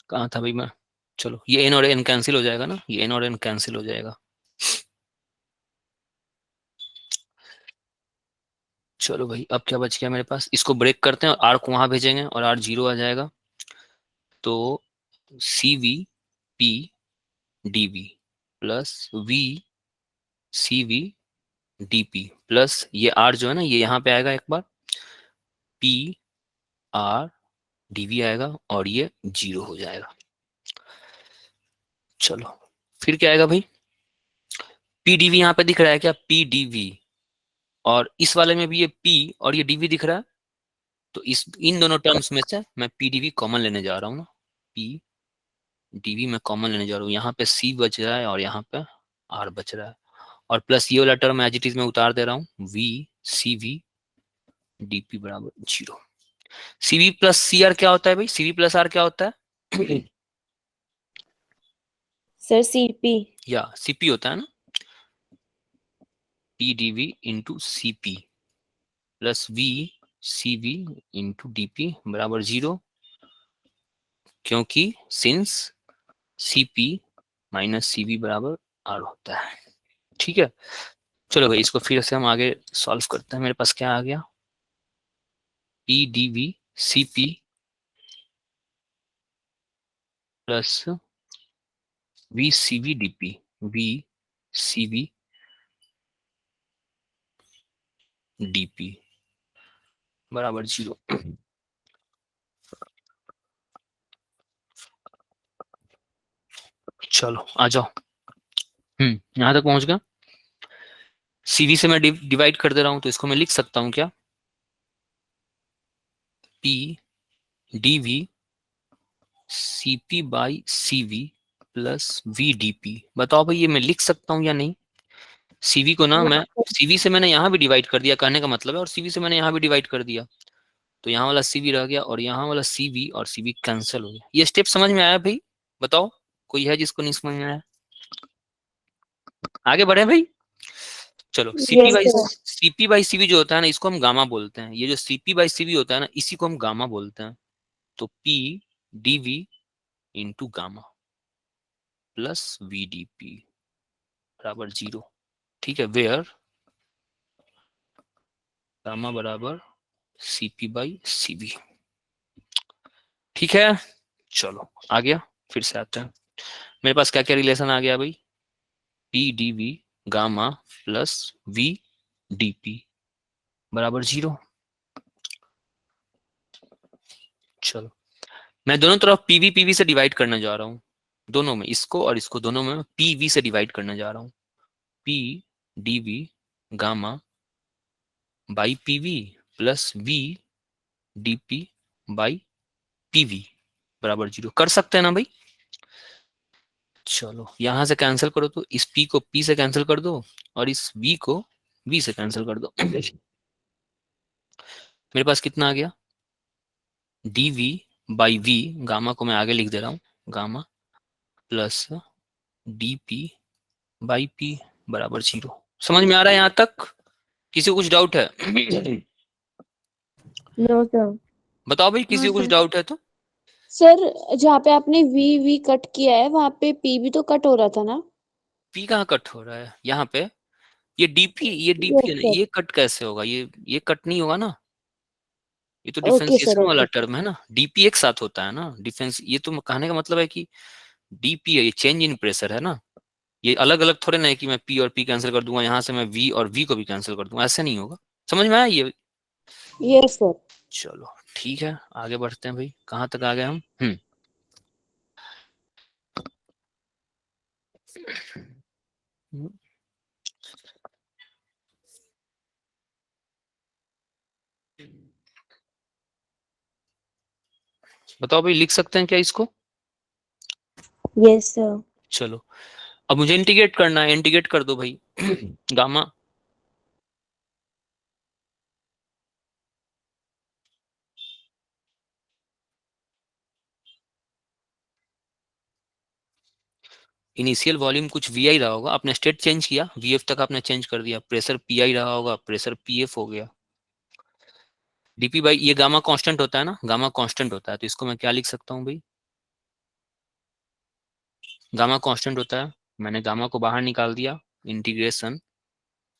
कहाँ था भाई मैं, चलो ये एन और एन कैंसिल हो जाएगा ना, ये एन और एन कैंसिल हो जाएगा। चलो भाई अब क्या बच गया मेरे पास, इसको ब्रेक करते हैं और आर को वहां भेजेंगे और आर 0 आ जाएगा। तो C V P D V plus V C V D P plus ये आर जो है ना ये यहाँ पे आएगा एक बार, पी आर डी वी आएगा और ये 0 हो जाएगा। चलो फिर क्या आएगा भाई, पी डी वी यहाँ पे दिख रहा है क्या, पी डी वी, और इस वाले में भी ये पी और ये डीवी दिख रहा है, तो इस इन दोनों टर्म्स में से मैं पी डी वी कॉमन लेने जा रहा हूँ ना, पी डी वी मैं कॉमन लेने जा रहा हूँ, यहाँ पे सी बच रहा है और यहाँ पे आर बच रहा है, और प्लस ये वाला टर्म एज इट इज में उतार दे रहा हूँ, V C V D P बराबर 0। C V plus C R क्या होता है भाई, सी वी प्लस आर क्या होता है सर सीपी। या सीपी होता है ना, P D V into C P plus V C V into D P बराबर 0, क्योंकि since C P minus C V बराबर आर होता है। ठीक है, चलो भाई इसको फिर से हम आगे सॉल्व करते हैं। मेरे पास क्या आ गया, P D V C P plus V C V D P, V C V D P बराबर 0। चलो आ जाओ, यहां तक पहुंच गया। सीवी से मैं डिवाइड कर दे रहा हूं, तो इसको मैं लिख सकता हूं क्या, P D V C P by C V plus V D P. बताओ भाई ये मैं लिख सकता हूं या नहीं, सीवी को ना मैं, सीवी से मैंने यहाँ भी डिवाइड कर दिया कहने का मतलब है, और सीवी से मैंने यहाँ भी डिवाइड कर दिया, तो यहाँ वाला सीवी रह गया और यहाँ वाला सीवी और सीवी कैंसिल हो गया। ये स्टेप समझ में आया भाई, बताओ कोई है जिसको नहीं समझ में आया, आगे बढ़े भाई। चलो CP yes by sir. CP by CV जो होता है ना इसको हम गामा बोलते हैं, ये जो सीपी बाई सीवी होता है ना इसी को हम गामा बोलते हैं। तो P DV into gamma plus V D P बराबर 0। ठीक है, वेयर गामा बराबर सीपी बाई सीवी। ठीक है, चलो आ गया, फिर से आते हैं। मेरे पास क्या क्या रिलेशन आ गया भाई, P D V gamma plus V D P बराबर 0। चलो मैं दोनों तरफ पीवी पीवी से डिवाइड करने जा रहा हूँ, दोनों में, इसको और इसको दोनों में पीवी से डिवाइड करने जा रहा हूँ, P D V gamma by PV plus V D P by PV बराबर 0। कर सकते हैं ना भाई, चलो यहां से कैंसिल करो, तो इस p को p से कैंसिल कर दो और इस v को v से कैंसिल कर दो मेरे पास कितना आ गया, dv बाई v, गामा को मैं आगे लिख दे रहा हूँ, gamma plus dp by p बराबर 0। समझ में आ रहा है यहाँ तक, किसी को कुछ डाउट है नो सर। बताओ भाई, किसी को कुछ डाउट है तो। सर जहाँ पे आपने वी वी कट किया है वहां पे पी भी तो कट हो रहा था ना। p कहाँ कट हो रहा है यहाँ पे, ये dp, ये dp यस है ना, सर। ये कट कैसे होगा, ये कट नहीं होगा ना, ये तो ओके सर डिफरेंशिएशन वाला ओके। टर्म है ना, डीपी एक साथ होता है ना डिफरेंस, ये तो कहने का मतलब है कि डीपी है, ये चेंज इन प्रेशर है ना, ये अलग अलग थोड़े ना है कि मैं पी और पी कैंसिल कर दूंगा, यहाँ से मैं वी और वी को भी कैंसिल कर दूंगा, ऐसे नहीं होगा। समझ में आया ये, यस सर। चलो ठीक है आगे बढ़ते हैं भाई, कहाँ तक आ गए हम। हम्म बताओ भाई, लिख सकते हैं क्या इसको? Yes sir. चलो अब मुझे इंटीग्रेट करना है, इंटीग्रेट कर दो भाई। गामा इनिशियल वॉल्यूम कुछ वी आई रहा होगा, आपने स्टेट चेंज किया, वी एफ तक आपने चेंज कर दिया, प्रेशर पी आई रहा होगा, प्रेशर पी एफ हो गया, डीपी बाई, ये गामा कांस्टेंट होता है ना, गामा कांस्टेंट होता है, तो इसको मैं क्या लिख सकता हूँ भाई? गामा कांस्टेंट होता है, मैंने गामा को बाहर निकाल दिया, इंटीग्रेशन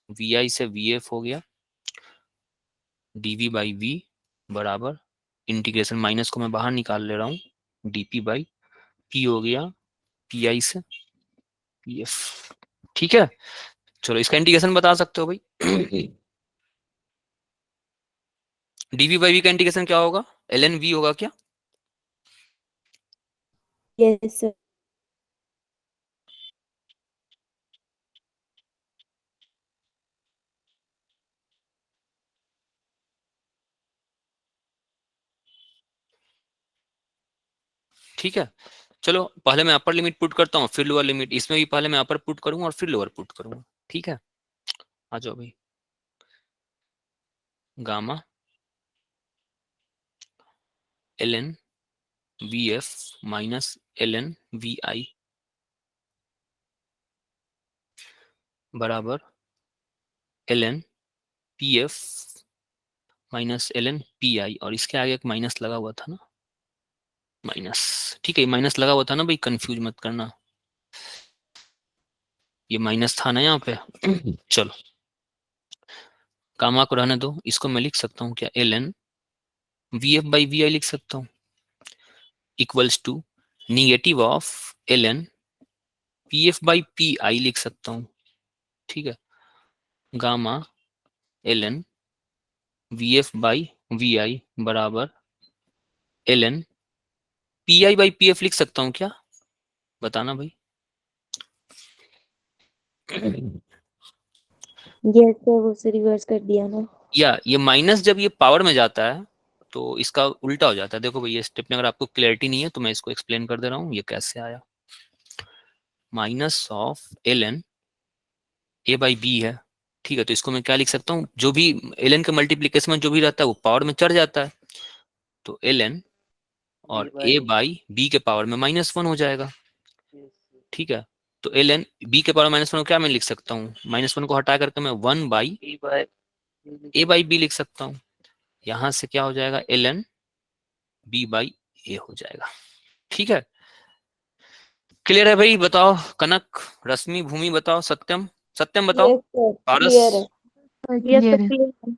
वी आई से वी एफ हो गया, डीवी बाई वी बराबर इंटीग्रेशन, माइनस को मैं बाहर निकाल ले रहा हूँ, डीपी बाई पी हो गया, पी आई से पी एफ। ठीक है, चलो इसका इंटीग्रेशन बता सकते हो भाई? डीवी बाई वी का इंटीग्रेशन क्या होगा? एल एन वी होगा क्या? Yes sir. ठीक है, चलो पहले मैं अपर लिमिट पुट करता हूँ, फिर लोअर लिमिट, इसमें भी पहले मैं अपर पुट करूंगा और फिर लोअर पुट करूंगा। ठीक है, आ जाओ भाई। Gamma L N V F minus L N V I बराबर L N P F minus L N P I, और इसके आगे एक माइनस लगा हुआ था ना, माइनस। ठीक है, माइनस लगा हुआ था ना भाई, कंफ्यूज मत करना, ये माइनस था ना यहाँ पे। चलो गामा को रहने दो, इसको मैं लिख सकता हूँ क्या? L N V F by V I लिख सकता हूँ, equals to negative of L N P F by P I लिख सकता हूँ। ठीक है, gamma L N V F by V I बराबर L N P I by P F लिख सकता हूँ क्या? बताना भाई। यस सर, वो से रिवर्स कर दिया ना। या ये माइनस जब ये पावर में जाता है तो इसका उल्टा हो जाता है। देखो भाई, ये स्टेप में अगर आपको क्लैरिटी नहीं है तो मैं इसको एक्सप्लेन कर दे रहा हूँ, ये कैसे आया। Minus of L N A by B है, ठीक है, तो इसको मैं क्या लिख सकता हूँ? जो भी एल एन के मल्टीप्लीकेशन में जो भी रहता है वो पावर में चढ़ जाता है, तो एल एन और ए बाई बी के पावर में -1 हो जाएगा। ठीक है, तो एल एन बी के पावर -1 को क्या मैं लिख सकता हूँ? -1 को हटा करके मैं 1 बाई ए बाई बी लिख सकता हूँ। यहां से क्या हो जाएगा? एल एन बी बाई ए हो जाएगा। ठीक है, क्लियर है भाई? बताओ कनक, रश्मि, भूमि बताओ, सत्यम, सत्यम बताओ, यस सर, पारस। क्लियर है। यस सर, क्लियर है। क्लियर।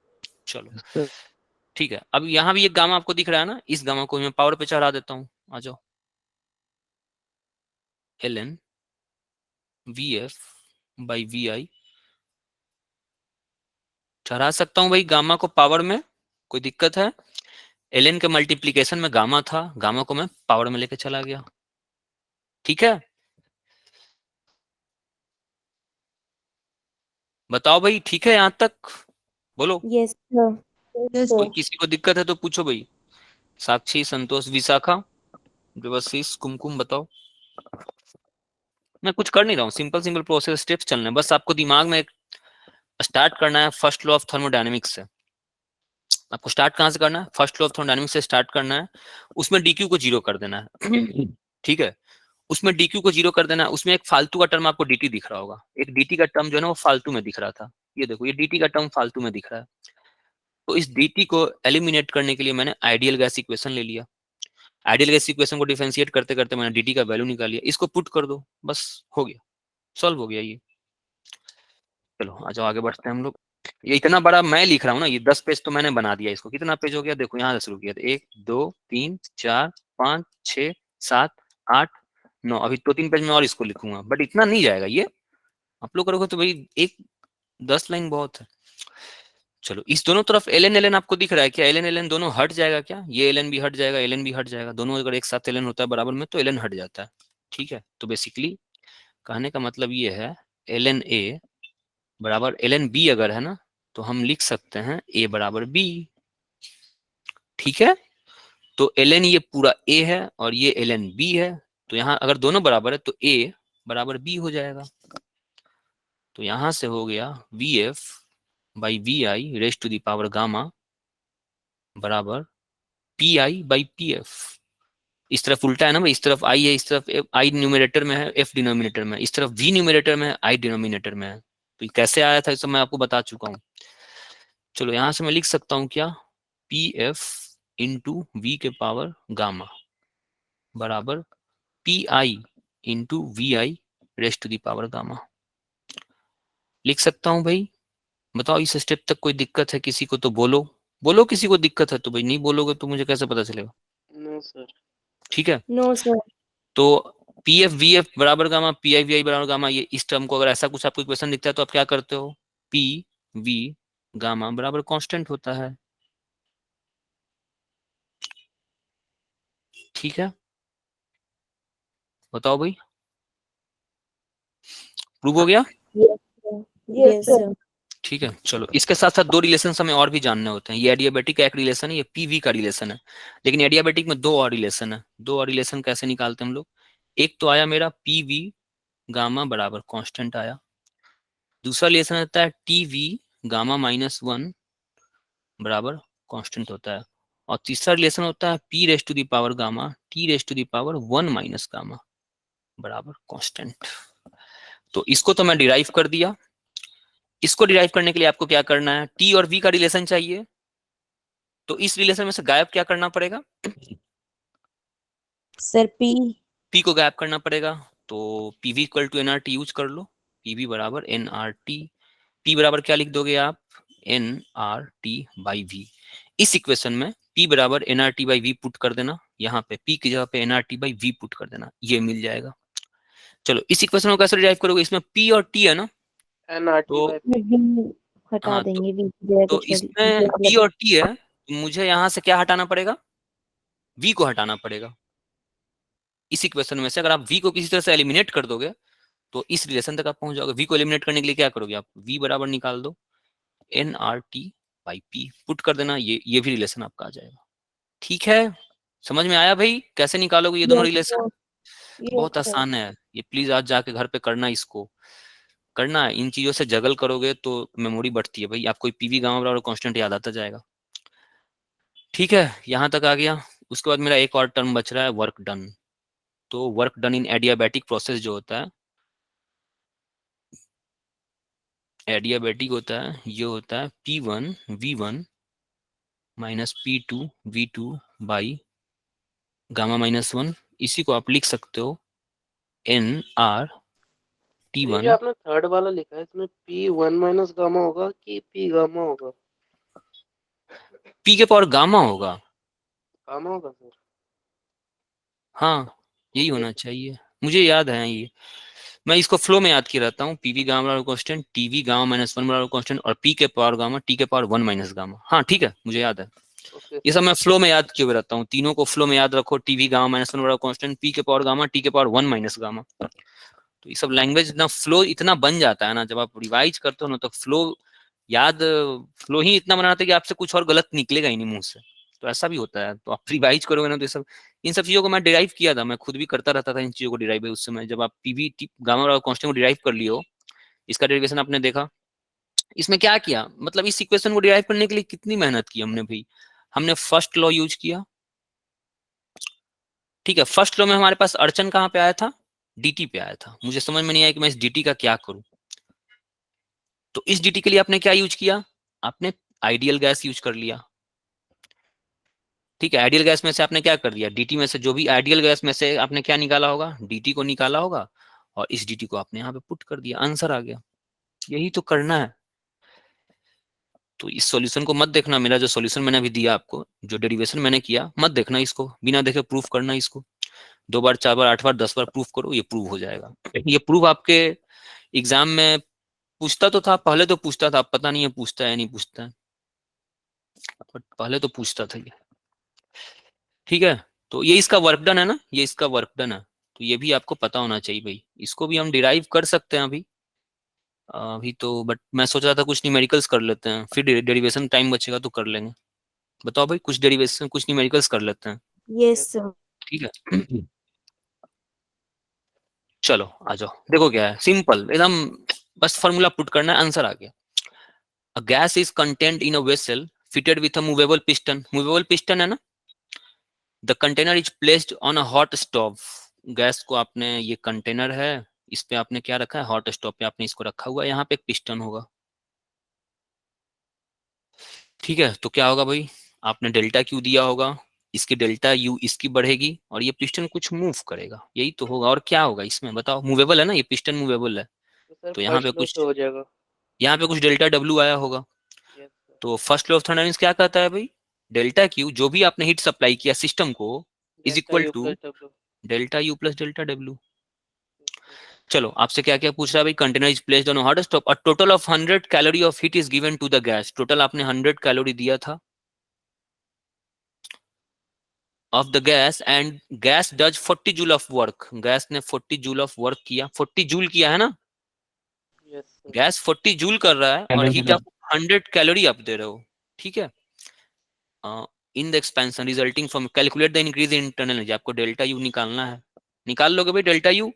चलो ठीक है, अब यहाँ भी एक गामा आपको दिख रहा है ना, इस गामा को मैं पावर पे चढ़ा देता हूँ, आ जाओ। L N V F by V I चढ़ा सकता हूँ भाई गामा को पावर में, कोई दिक्कत है? एल एन के मल्टीप्लीकेशन में गामा था, गामा को मैं पावर में लेके चला गया। ठीक है, बताओ भाई, ठीक है यहाँ तक? बोलो, यस सर। यस कोई सर। किसी को दिक्कत है तो पूछो भाई। साक्षी, संतोष, विशाखा, देवाशीष, कुमकुम बताओ। मैं कुछ कर नहीं रहा हूँ, सिंपल सिंपल प्रोसेस स्टेप्स चलने हैं, बस आपको दिमाग में स्टार्ट करना है फर्स्ट लॉ ऑफ थर्मोडायनेमिक्स से। आपको स्टार्ट कहाँ से करना है? फर्स्ट लॉ ऑफ थर्मोडायनेमिक्स से स्टार्ट करना है, उसमें डीक्यू को जीरो कर देना है। ठीक है, उसमें डीक्यू को जीरो कर देना है, उसमें एक फालतू का टर्म आपको डीटी दिख रहा होगा, एक डीटी का टर्म जो है ना वो फालतू में दिख रहा था, ये देखो ये डीटी का टर्म फालतू में दिख रहा है, तो इस डीटी को एलिमिनेट करने के लिए मैंने आइडियल गैस इक्वेशन ले लिया, आइडियल गैस इक्वेशन को डिफरेंशिएट करते करते मैंने डीटी का वैल्यू निकाल लिया, इसको पुट कर दो, बस हो गया, सॉल्व हो गया ये। चलो आ जाओ, आगे बढ़ते हैं हम लोग। ये इतना बड़ा मैं लिख रहा हूँ ना, ये 10 पेज तो मैंने बना दिया इसको। कितना पेज हो गया देखो, यहाँ से शुरू किया था, 1 2 3 4 5 6 7 8 9, अभी 2-3 पेज में और इसको लिखूंगा, बट इतना नहीं जाएगा ये, आप लोग करोगे तो भाई एक 10 लाइन बहुत है। चलो, इस दोनों तरफ एल एन आपको दिख रहा है क्या? एल एन दोनों हट जाएगा क्या? ये एल भी हट जाएगा, एल भी हट जाएगा, दोनों अगर एक साथ एल होता है बराबर में तो एल हट जाता है। ठीक है, तो बेसिकली कहने का मतलब ये है, एल एन ए बराबर एल एन बी अगर है ना, तो हम लिख सकते हैं ए बराबर बी। ठीक है, तो ln ये पूरा a है और ये ln b है, तो यहाँ अगर दोनों बराबर है तो a बराबर b हो जाएगा। तो यहां से हो गया vf by vi raise to the power gamma बराबर pi बाई pf। इस तरफ उल्टा है ना भाई, इस तरफ i है, इस तरफ i न्यूमरेटर में है, f डिनोमिनेटर में है, इस तरफ v न्यूमरेटर में है, i डिनोमिनेटर में है। तो ये कैसे आया था, इस मैं आपको बता चुका हूँ। चलो यहां से मैं लिख सकता हूँ क्या, पी एफ इंटू वी के पावर गामा बराबर P I into V I raise to the power gamma. लिख सकता हूँ भाई? बताओ इस स्टेप तक कोई दिक्कत है किसी को तो बोलो, बोलो किसी को दिक्कत है तो भाई, नहीं बोलोगे तो मुझे कैसे पता चलेगा? No sir. ठीक है, नो सर। तो पी एफ वी एफ बराबर gamma P I V I बराबर गामा, ये इस टर्म को अगर ऐसा कुछ आपको इक्वेशन दिखता है तो आप क्या करते हो, पी वी गामा बराबर कांस्टेंट होता है। ठीक है, बताओ भाई, प्रूव हो गया? Yes sir. ठीक है, चलो इसके साथ साथ दो रिलेशन हमें और भी जानने होते हैं। ये एडियाबेटिक का एक रिलेशन है, ये पीवी का रिलेशन है, लेकिन एडियाबेटिक में दो और रिलेशन है। दो और रिलेशन कैसे निकालते हैं हम लोग? एक तो आया मेरा पीवी गामा बराबर कांस्टेंट आया, दूसरा रिलेशन आता है टीवी गामा -1 बराबर कांस्टेंट होता है, और तीसरा रिलेशन होता है P raise to the power gamma T raise to the power 1 - gamma बराबर कांस्टेंट। तो इसको तो मैं डिराइव कर दिया। इसको डिराइव करने के लिए आपको क्या करना है, टी और वी का रिलेशन चाहिए, तो इस रिलेशन में से गायब क्या करना पड़ेगा? Sir P. पी को गायब करना पड़ेगा, तो PV equal to NRT use कर लो, पीवी बराबर एनआरटी। पी बराबर क्या लिख दोगे आप, एनआरटी बाई वी। इस इक्वेशन में पी बराबर एनआरटी बाई वी पुट कर देना, यहाँ पे पी की जगह पे एनआरटी बाई वी पुट कर देना, ये मिल जाएगा। चलो इस इक्वेशन को कैसे डिराइव करोगे, इसमें पी और टी है ना, एनआरटी तो बाय पी। हटा हाँ देंगे वी की जगह तो कुछ इसमें पी और टी है, तो मुझे यहाँ से क्या हटाना पड़ेगा, वी को हटाना पड़ेगा। इस इक्वेशन में से अगर आप वी को किसी तरह से एलिमिनेट कर दोगे तो इस रिलेशन तक आप पहुंच जाओगे। वी को एलिमिनेट करने के लिए क्या करोगे आप, वी बराबर निकाल दो N R T by P put कर देना, ये भी रिलेशन आपका आ जाएगा। ठीक है, समझ में आया भाई कैसे निकालोगे ये दोनों रिलेशन? बहुत आसान है ये, प्लीज आज जाके घर पे करना, इसको करना है। इन चीजों से जगल करोगे तो मेमोरी बढ़ती है भाई, आपको पीवी गामा बराबर कांस्टेंट याद आता जाएगा। ठीक है, यहां तक आ गया। उसके बाद मेरा एक और टर्म बच रहा है, वर्क डन। तो वर्क डन इन एडियाबैटिक प्रोसेस जो होता है, एडियाबैटिक होता है, ये होता है P1 V1 minus P2 V2 by gamma -1। इसी को आप लिख सकते हो NR ये T1। जो आपने थर्ड वाला लिखा है इसमें P1 - गामा होगा कि P गामा होगा? P के पावर गामा होगा, गामा होगा सर। हाँ यही ओके होना सर। चाहिए, मुझे याद है ये। मैं इसको फ्लो में याद किया रहता हूँ, पीवी गामा बराबर कांस्टेंट, टीवी गामा -1 बराबर कांस्टेंट, और पी के पावर गामा टी के पावर 1 - गामा। हाँ ठीक है, मुझे याद है। ओके ये सर। सब मैं फ्लो में याद किए हुए रहता हूँ, तीनों को फ्लो में याद रखो, टीवी गामा -1 बराबर कांस्टेंट, पी के पावर गामा टी के पावर 1 - गामा। तो ये सब लैंग्वेज इतना फ्लो इतना बन जाता है ना, जब आप रिवाइज करते हो ना तो फ्लो याद, फ्लो ही इतना बनाते कि आपसे कुछ और गलत निकलेगा ही नहीं मुंह से। तो ऐसा भी होता है, तो आप रिवाइज करोगे ना तो ये सब, इन सब चीजों को मैं डिराइव किया था, मैं खुद भी करता रहता था इन चीजों को डिराइव उस समय, जब आप पीवी गामा और कांस्टेंट को डिराइव कर लियो, इसका डेरिवेशन आपने देखा। इसमें क्या किया, मतलब इस इक्वेशन को डिराइव करने के लिए कितनी मेहनत की हमने भाई। हमने फर्स्ट लॉ यूज किया, ठीक है। फर्स्ट लॉ में हमारे पास अड़चन कहाँ पे आया था, डीटी पे आया था। मुझे समझ में नहीं आया कि मैं इस डीटी का क्या करूं, तो इस डीटी के लिए आपने क्या यूज किया, आपने आइडियल गैस यूज कर लिया। ठीक है, आइडियल गैस में से आपने क्या कर दिया, डीटी में से जो भी आइडियल गैस में से आपने क्या निकाला होगा, डीटी को निकाला होगा, और इस डीटी को आपने यहाँ पे पुट कर दिया, आंसर आ गया। यही तो करना है। तो इस सॉल्यूशन को मत देखना, मेरा जो सॉल्यूशन मैंने अभी दिया आपको, जो डेरिवेशन मैंने किया, मत देखना इसको, बिना देखे प्रूफ करना इसको। 2 बार 4 बार 8 बार 10 बार प्रूफ करो, ये प्रूव हो जाएगा। ये प्रूफ आपके एग्जाम में पूछता तो था, पहले तो पूछता था, पता नहीं है पूछता है नहीं पूछता है, बट पहले तो पूछता था ये। ठीक है, तो ये इसका वर्क डन है ना, ये इसका वर्क डन है, तो ये भी आपको पता होना चाहिए भाई। इसको भी हम डिराइव कर सकते हैं अभी तो, बट मैं सोच रहा था कुछ न्यूमेरिकल्स कर लेते हैं, फिर डेरिवेशन टाइम बचेगा तो कर लेंगे। बताओ भाई, कुछ डेरिवेशन कुछ न्यूमेरिकल्स कर लेते हैं। Yes, sir. ठीक है। चलो आ जाओ, देखो क्या है, सिंपल एकदम, बस फॉर्मूला पुट करना है, आंसर आ गया। A gas is contained in a vessel fitted with a movable piston. Movable piston है ना। The container is placed on a hot stove. Gas को आपने, ये कंटेनर है, इस पे आपने क्या रखा है, हॉट स्टोव पे आपने इसको रखा हुआ है, यहाँ पे एक पिस्टन होगा। ठीक है, तो क्या होगा भाई, आपने डेल्टा क्यू दिया होगा, इसकी डेल्टा यू इसकी बढ़ेगी और ये पिस्टन कुछ मूव करेगा, यही तो होगा। और क्या होगा इसमें बताओ, मूवेबल है ना ये पिस्टन, मूवेबल है, तो सर तो यहाँ पे फर्स्ट लॉ से कुछ, हो जाएगा। यहाँ पे कुछ डेल्टा डब्ल्यू आया होगा। Yes sir. तो फर्स्ट लॉ ऑफ थर्मोडायनेमिक्स क्या कहता है भाई, डेल्टा क्यू जो भी आपने हीट सप्लाई किया सिस्टम को is delta equal U to plus W. Delta U plus delta W. Yes sir. चलो आपसे क्या क्या पूछ रहा है भाई, container is placed on hot stove, a total of 100 calorie of heat is given to the gas. Total आपने 100 calorie दिया था of the gas, and gas does 40 joule of work. Gas ने 40 जूल ऑफ वर्क किया, 40 joule किया है ना, yes sir. Gas 40 joule कर रहा है और हीट आप 100 कैलोरी आप दे रहे हो। ठीक है, in the expansion resulting from, calculate the increase in internal energy. आपको डेल्टा यू निकालना है, निकाल लोगे भाई डेल्टा यू,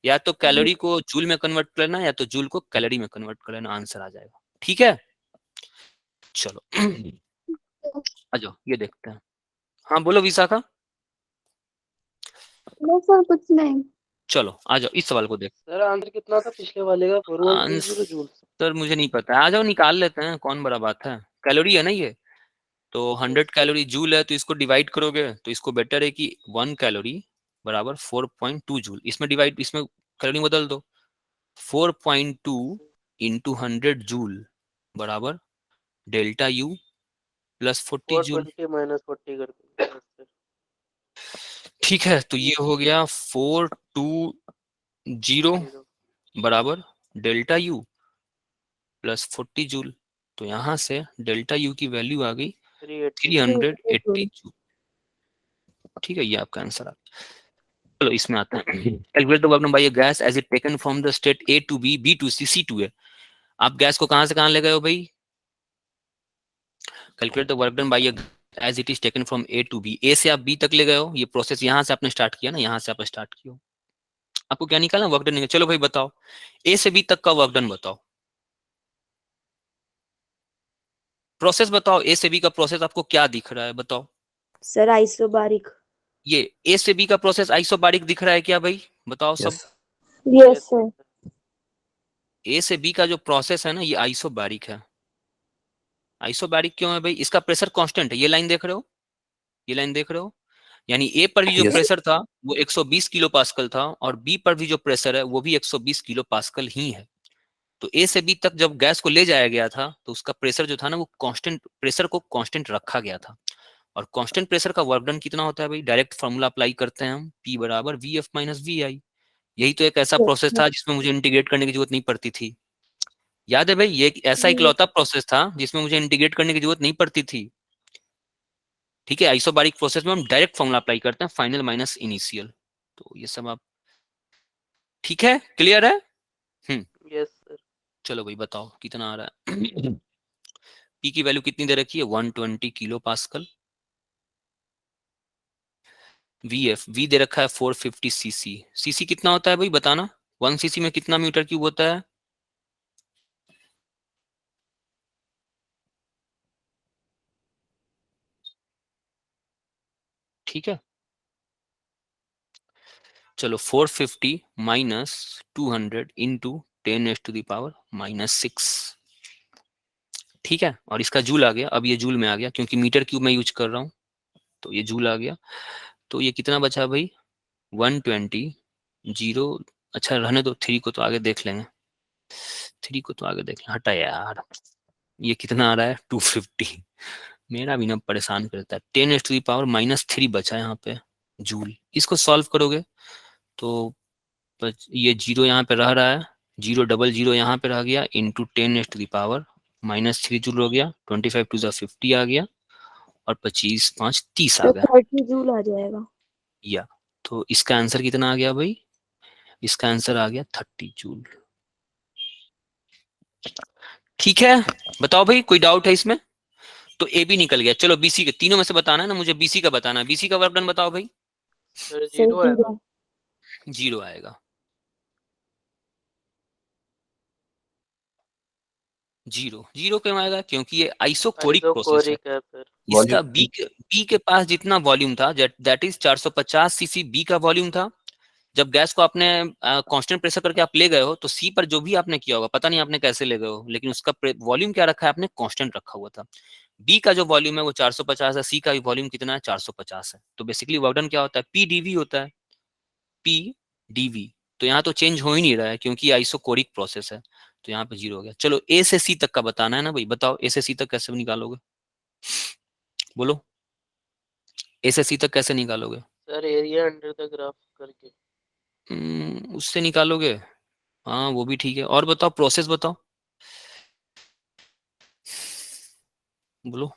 या तो कैलोरी को जूल में कन्वर्ट करना है या तो जूल को कैलोरी में कन्वर्ट कर लेना, आंसर आ जाएगा। ठीक है, चलो आ जाओ ये देखते हैं। हाँ बोलो विशाखा। नहीं सर, कुछ नहीं। चलो आ जाओ इस सवाल को देख। सर आंसर कितना था पिछले वाले का? 4120 जूल। आंसर मुझे नहीं पता है, आ जाओ निकाल लेते हैं, कौन बड़ा बात है, कैलोरी है ना ये, तो 100 कैलोरी जूल है, तो इसको डिवाइड करोगे तो इसको बेटर है कि 1 कैलोरी बराबर 4.2 जूल, इसमें डिवाइड, इसमें कैलोरी बदल दो, 4.2 इंटू 100 जूल बराबर delta U plus 40 joule. 420 minus 40 कर दो। Yes sir. ठीक है, तो ये हो गया 420 जीरो। बराबर डेल्टा यू प्लस 40 जूल। तो यहाँ से डेल्टा यू की वैल्यू आ गई 380 380 जूल। ठीक है, ये आपका आंसर आ गया। चलो इसमें आता है, calculate the work done by a gas as it taken from the state A to B, B to C, C to A. आप गैस को कहां से कहां ले गए हो भाई, calculate the work done by a as it is taken from A to B, A से आप बी तक ले गए हो, ये प्रोसेस यहाँ से आपने स्टार्ट किया ना, यहाँ से आप स्टार्ट किया हो, आपको क्या निकालना, वर्क डन। चलो भाई बताओ, ए से बी तक का वर्क डन बताओ, प्रोसेस बताओ, ए से बी का प्रोसेस आपको क्या दिख रहा है बताओ। Sir isobaric. ये ए से बी का प्रोसेस आइसोबारिक दिख रहा है क्या भाई, बताओ सब। Yes sir. ए से बी का जो प्रोसेस है ना ये आइसोबारिक है। आइसोबारिक क्यों है भाई, इसका प्रेशर कांस्टेंट है, ये लाइन देख रहे हो, ये लाइन देख रहे हो, यानी ए पर भी जो प्रेशर था वो 120 किलो पास्कल था और बी पर भी जो प्रेशर है वो भी 120 किलो पास्कल ही है। तो ए से बी तक जब गैस को ले जाया गया था तो उसका प्रेशर जो था ना वो कांस्टेंट, प्रेशर को कांस्टेंट रखा गया था। और कांस्टेंट प्रेशर का वर्क डन कितना होता है भाई, डायरेक्ट फार्मूला अप्लाई करते हैं हम, P बराबर वी एफ माइनस वी आई। यही तो एक ऐसा प्रोसेस था जिसमें मुझे इंटीग्रेट करने की जरूरत नहीं पड़ती थी, याद है भाई, ये एक ऐसा इकलौता प्रोसेस था जिसमें मुझे इंटीग्रेट करने की जरूरत नहीं पड़ती थी। ठीक है, आइसोबारिक प्रोसेस में हम डायरेक्ट फॉर्मूला अप्लाई करते हैं, फाइनल माइनस इनिशियल। तो ये सब आप, ठीक है, क्लियर है। Yes sir. चलो भाई बताओ कितना आ रहा है। पी की वैल्यू कितनी दे रखी है, 120 kilo pascal. V F, V दे रखा है 450 सीसी। सीसी कितना होता है भाई बताना, 1 सीसी में कितना मीटर क्यूब होता है। ठीक है, चलो 450 माइनस 200 इंटू 10⁻⁻⁻6। ठीक है, और इसका जूल आ गया, अब ये जूल में आ गया क्योंकि मीटर क्यूब में यूज कर रहा हूं, तो ये जूल आ गया। तो ये कितना बचा भाई, 120 जीरो, अच्छा रहने दो, 3 को तो आगे देख लेंगे, 3 को तो आगे देख लेंगे, हटा यार। ये कितना आ रहा है 250, मेरा भी ना परेशान करता है। 10⁻⁻³ बचा यहाँ पे जूल, इसको सॉल्व करोगे तो ये जीरो यहाँ पे रह रहा है, जीरो डबल जीरो यहाँ पे रह गया, इंटू 10⁻⁻³ जूल हो गया, 25 टू 50 आ गया, और 25 5 30 आ तो गया। 30 जूल आ जाएगा। या तो इसका आंसर कितना आ गया भाई, इसका आंसर आ गया 30 जूल। ठीक है, बताओ भाई कोई डाउट है इसमें, तो ए बी निकल गया। चलो बीसी के तीनों में से बताना है ना मुझे, बीसी का बताना है। बीसी का वर्क डन बताओ भाई। सर सर 0 आएगा। 0 आएगा। 0 क्यों आएगा? क्योंकि ये आइसोकोरिक प्रोसेस है। आइसोकोरिक है सर। इसका बी के पास जितना वॉल्यूम था, दैट इज 450 सीसी बी का वॉल्यूम था। जब गैस को आपने कांस्टेंट प्रेशर करके आप ले गए हो, तो सी पर जो भी आपने किया होगा, पता नहीं आपने कैसे ले गए हो, लेकिन उसका वॉल्यूम क्या रखा है आपने? कांस्टेंट रखा हुआ था। बी का जो वॉल्यूम है वो 450 है, सी का भी वॉल्यूम कितना है? 450 है। तो बेसिकली वर्क डन क्या होता है? पी डीवी होता है, पी डीवी। तो यहाँ तो चेंज हो ही नहीं रहा है क्योंकि आइसोकोरिक प्रोसेस है, तो यहाँ पे 0 हो गया। चलो ए से सी तक का बताना है ना भाई, बताओ ए से सी तक कैसे निकालोगे? बोलो, ए से सी तक कैसे निकालोगे? Sir area under the graph करके। उससे निकालोगे? हाँ वो भी ठीक है। और बताओ, प्रोसेस बताओ, बोलो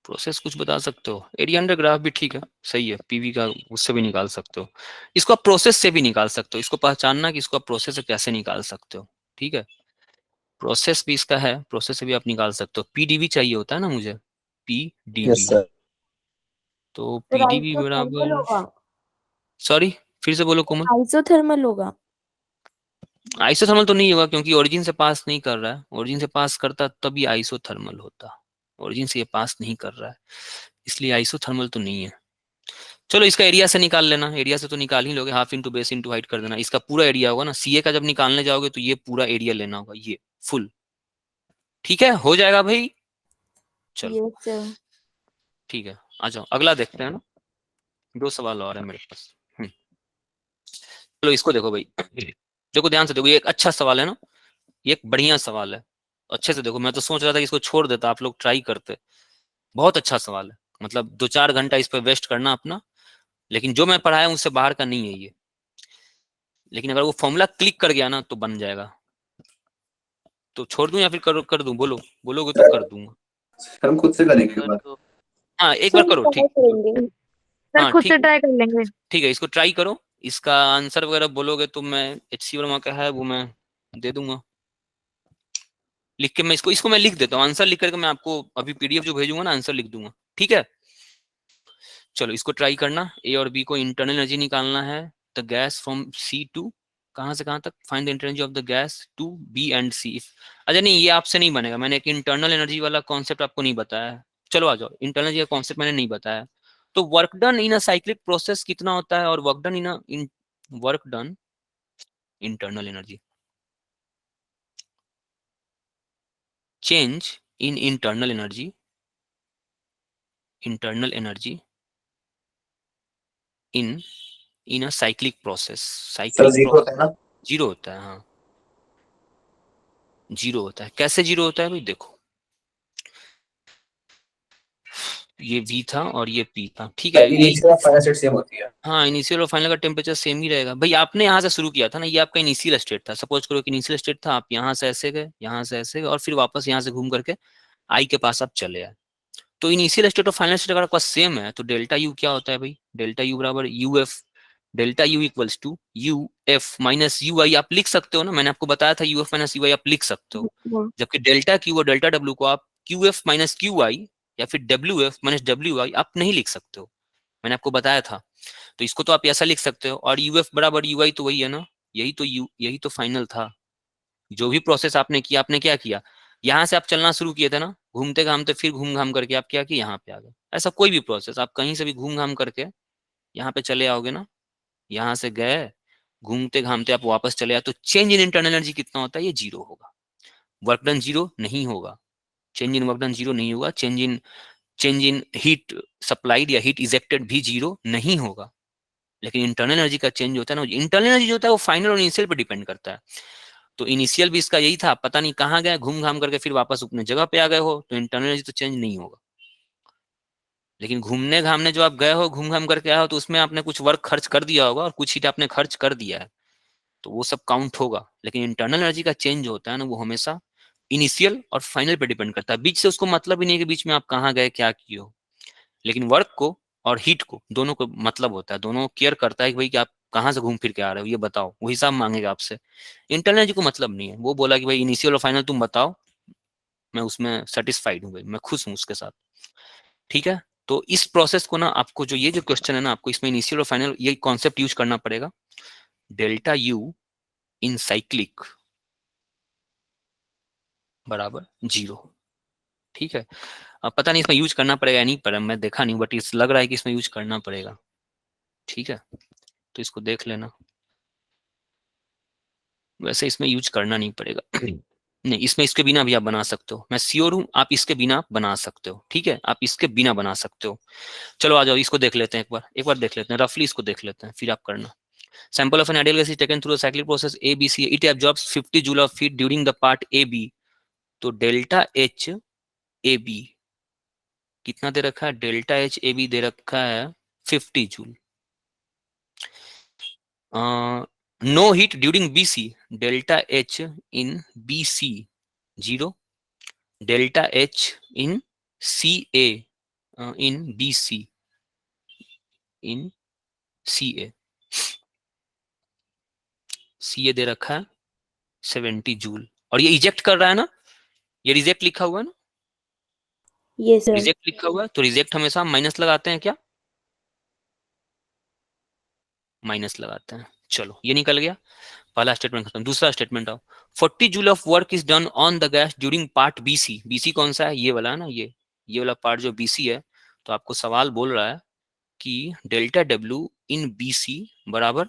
प्रोसेस कुछ बता सकते हो? एरिया अंडर ग्राफ भी ठीक है, सही है। पीवी का उससे भी निकाल सकते हो, इसको आप प्रोसेस से भी निकाल सकते हो। इसको पहचानना कि इसको आप प्रोसेस से कैसे निकाल सकते हो, ठीक है। प्रोसेस भी इसका है, प्रोसेस से भी आप निकाल सकते हो। पीडीवी चाहिए होता है ना मुझे, पीडीवी। सर। तो सर पीडीवी आइसोथर्मल बराबर, होगा। सॉरी फिर से बोलो कोमल। आइसोथर्मल होगा। आइसोथर्मल तो नहीं होगा क्योंकि ओरिजिन से पास नहीं कर रहा है। ओरिजिन से पास करता तभी आइसोथर्मल होता, ओरिजिन से ये पास नहीं कर रहा है, इसलिए आइसोथर्मल तो नहीं है। चलो इसका एरिया से निकाल लेना, एरिया से तो निकाल ही लोगे, half into base into height कर देना। इसका पूरा एरिया होगा ना, सीए का जब निकालने जाओगे तो ये पूरा एरिया लेना होगा, ये फुल। ठीक है, हो जाएगा भाई। चलो यस सर। ठीक है, आ जाओ अगला देखते हैं ना, 2 सवाल और है मेरे पास। चलो इसको देखो भाई, देखो ध्यान से देखो, ये एक अच्छा सवाल है ना, ये एक बढ़िया सवाल है। अच्छे से देखो, मैं तो सोच रहा था कि इसको छोड़ देता, आप लोग ट्राई करते। बहुत अच्छा सवाल है, मतलब 2-4 घंटा इस पर वेस्ट करना अपना, लेकिन जो मैं पढ़ाया उससे बाहर का नहीं है ये। लेकिन अगर वो फॉर्मूला क्लिक कर गया ना तो बन जाएगा। तो छोड़ दूं या फिर कर दूं? बोलो, बोलोगे तो कर दूंगा। हम खुद से करेंगे एक सर बार। तो हाँ एक बार सर करो, ट्राई ठीक। करेंगे। सर हाँ खुद से ठीक, ट्राई कर लेंगे। ठीक है, इसको ट्राई करो। इसका आंसर वगैरह बोलोगे तो मैं HC वर्मा का है वो मैं दे दूंगा लिख के। मैं इसको मैं लिख देता हूँ, आंसर लिख करके मैं आपको अभी पीडीएफ जो भेजूंगा ना, आंसर लिख दूंगा, ठीक है। चलो इसको ट्राई करना। ए और बी को इंटरनल एनर्जी निकालना है, the gas from C to, कहां से कहां तक? Find the internal energy of the gas to B and C. अच्छा नहीं, ये आपसे नहीं बनेगा, मैंने एक इंटरनल एनर्जी वाला कॉन्सेप्ट आपको नहीं बताया है। चलो आ जाओ, इंटरनल एनर्जी का कॉन्सेप्ट मैंने नहीं बताया। तो work done in a cyclic process कितना होता है, और work done in work done internal energy, change in internal energy, internal energy in in a cyclic process. Sir cyclic 0 होता है ना? 0 होता है, हाँ 0 होता है। कैसे 0 होता है भाई? देखो ये V था और ये P था, ठीक है। ये इनिशियल फाइनल स्टेट सेम होती है। हाँ, इनिशियल और फाइनल का टेम्परेचर सेम ही रहेगा भाई। आपने यहाँ से शुरू किया था ना, ये आपका इनिशियल स्टेट था। सपोज करो कि इनिशियल स्टेट था, आप यहाँ से ऐसे गए, यहाँ से ऐसे गए, और फिर वापस यहाँ से घूम करके I के पास आप चले आए। तो इनिशियल स्टेट और फाइनल स्टेट अगर आपका सेम है तो डेल्टा यू क्या होता है भाई? डेल्टा यू बराबर U F, delta U equals to U F minus U I. आप लिख सकते हो ना, मैंने आपको बताया था U F minus U I आप लिख सकते हो। जबकि डेल्टा क्यू और डेल्टा डब्ल्यू को आप Q F minus Q I या फिर W F minus W I आप नहीं लिख सकते हो, मैंने आपको बताया था। तो इसको तो आप ऐसा लिख सकते हो, और यू एफ बराबर यू आई तो वही है ना, यही तो फाइनल था। जो भी प्रोसेस आपने किया, आपने क्या किया? यहाँ से आप चलना शुरू किए थे ना, घूमते घामते, फिर घूम घाम करके आप क्या किए? यहाँ पे आ गए। ऐसा कोई भी प्रोसेस आप कहीं से भी घूम घाम करके यहाँ पे चले आओगे ना, यहाँ से गए, घूमते घामते आप वापस चले आए, तो चेंज इन इंटरनल एनर्जी कितना होता है? ये 0 होगा। वर्क डन 0 नहीं होगा, चेंज इन वर्क डन 0 नहीं होगा। चेंज इन हीट सप्लाइड या हीट इजेक्टेड भी 0 नहीं होगा। लेकिन इंटरनल एनर्जी का चेंज होता है ना, इंटरनल एनर्जी जो होता है वो फाइनल और इनिशियल पे डिपेंड करता है। तो इनिशियल भी इसका यही था, पता नहीं कहाँ गए, घूम घाम करके फिर वापस अपने जगह पे आ गए हो, तो इंटरनल एनर्जी तो चेंज नहीं होगा। लेकिन घूमने घामने जो आप गए हो, घूम घाम करके आए हो, तो उसमें आपने कुछ वर्क खर्च कर दिया होगा और कुछ हीट आपने खर्च कर दिया है, तो वो सब काउंट होगा। लेकिन इंटरनल एनर्जी का चेंज होता है ना, वो हमेशा इनिशियल और फाइनल पे डिपेंड करता है। बीच से उसको मतलब ही नहीं कि बीच में आप कहाँ गए, क्या किए हो। लेकिन वर्क को और हीट को दोनों को मतलब होता है, दोनों केयर करता है कि भाई कि आप कहाँ से घूम फिर के आ रहे हो, ये बताओ, वो हिसाब मांगेगा आपसे। इंटरनल एनर्जी को मतलब नहीं है, वो बोला कि भाई इनिशियल और फाइनल तुम बताओ, मैं उसमें सेटिस्फाइड हूँ भाई, मैं खुश हूँ उसके साथ, ठीक है। तो इस प्रोसेस को ना आपको, जो ये जो क्वेश्चन है ना, आपको इसमें इनिशियल और फाइनल ये कॉन्सेप्ट यूज करना पड़ेगा। डेल्टा यू इन साइक्लिक बराबर 0, ठीक है। अब पता नहीं इसमें यूज करना पड़ेगा या नहीं, पर मैं देखा नहीं, बट इस लग रहा है कि इसमें यूज करना पड़ेगा, ठीक है। तो इसको देख लेना, वैसे इसमें यूज करना नहीं पड़ेगा नहीं, इसमें इसके बिना भी आप बना सकते हो, मैं श्योर हूं आप इसके बिना बना सकते हो, ठीक है, आप इसके बिना बना सकते हो। चलो आ जाओ, इसको देख लेते हैं एक बार देख लेते हैं, रफली इसको देख लेते हैं, फिर आप करना। Sample of an ideal gas is taken through the cyclic process A B C, it absorbs 50 joule of heat during the part A B. तो डेल्टा एच ए बी कितना दे रखा है, डेल्टा एच ए बी दे रखा है 50 joule. No heat during B C, delta H in B C 0, delta H in C A in B C in C A दे रखा है 70 जूल, और ये इजेक्ट कर रहा है ना, ये रिजेक्ट लिखा हुआ है ना, यस सर। रिजेक्ट लिखा हुआ है, तो रिजेक्ट हमेशा माइनस लगाते हैं क्या, माइनस लगाते हैं। चलो ये निकल गया, पहला स्टेटमेंट खत्म। दूसरा स्टेटमेंट आओ, 40 joule of work is done on the gas during part BC. BC कौन सा है, ये वाला है ना, ये वाला पार्ट जो बीसी है। तो आपको सवाल बोल रहा है कि डेल्टा डब्ल्यू इन बीसी बराबर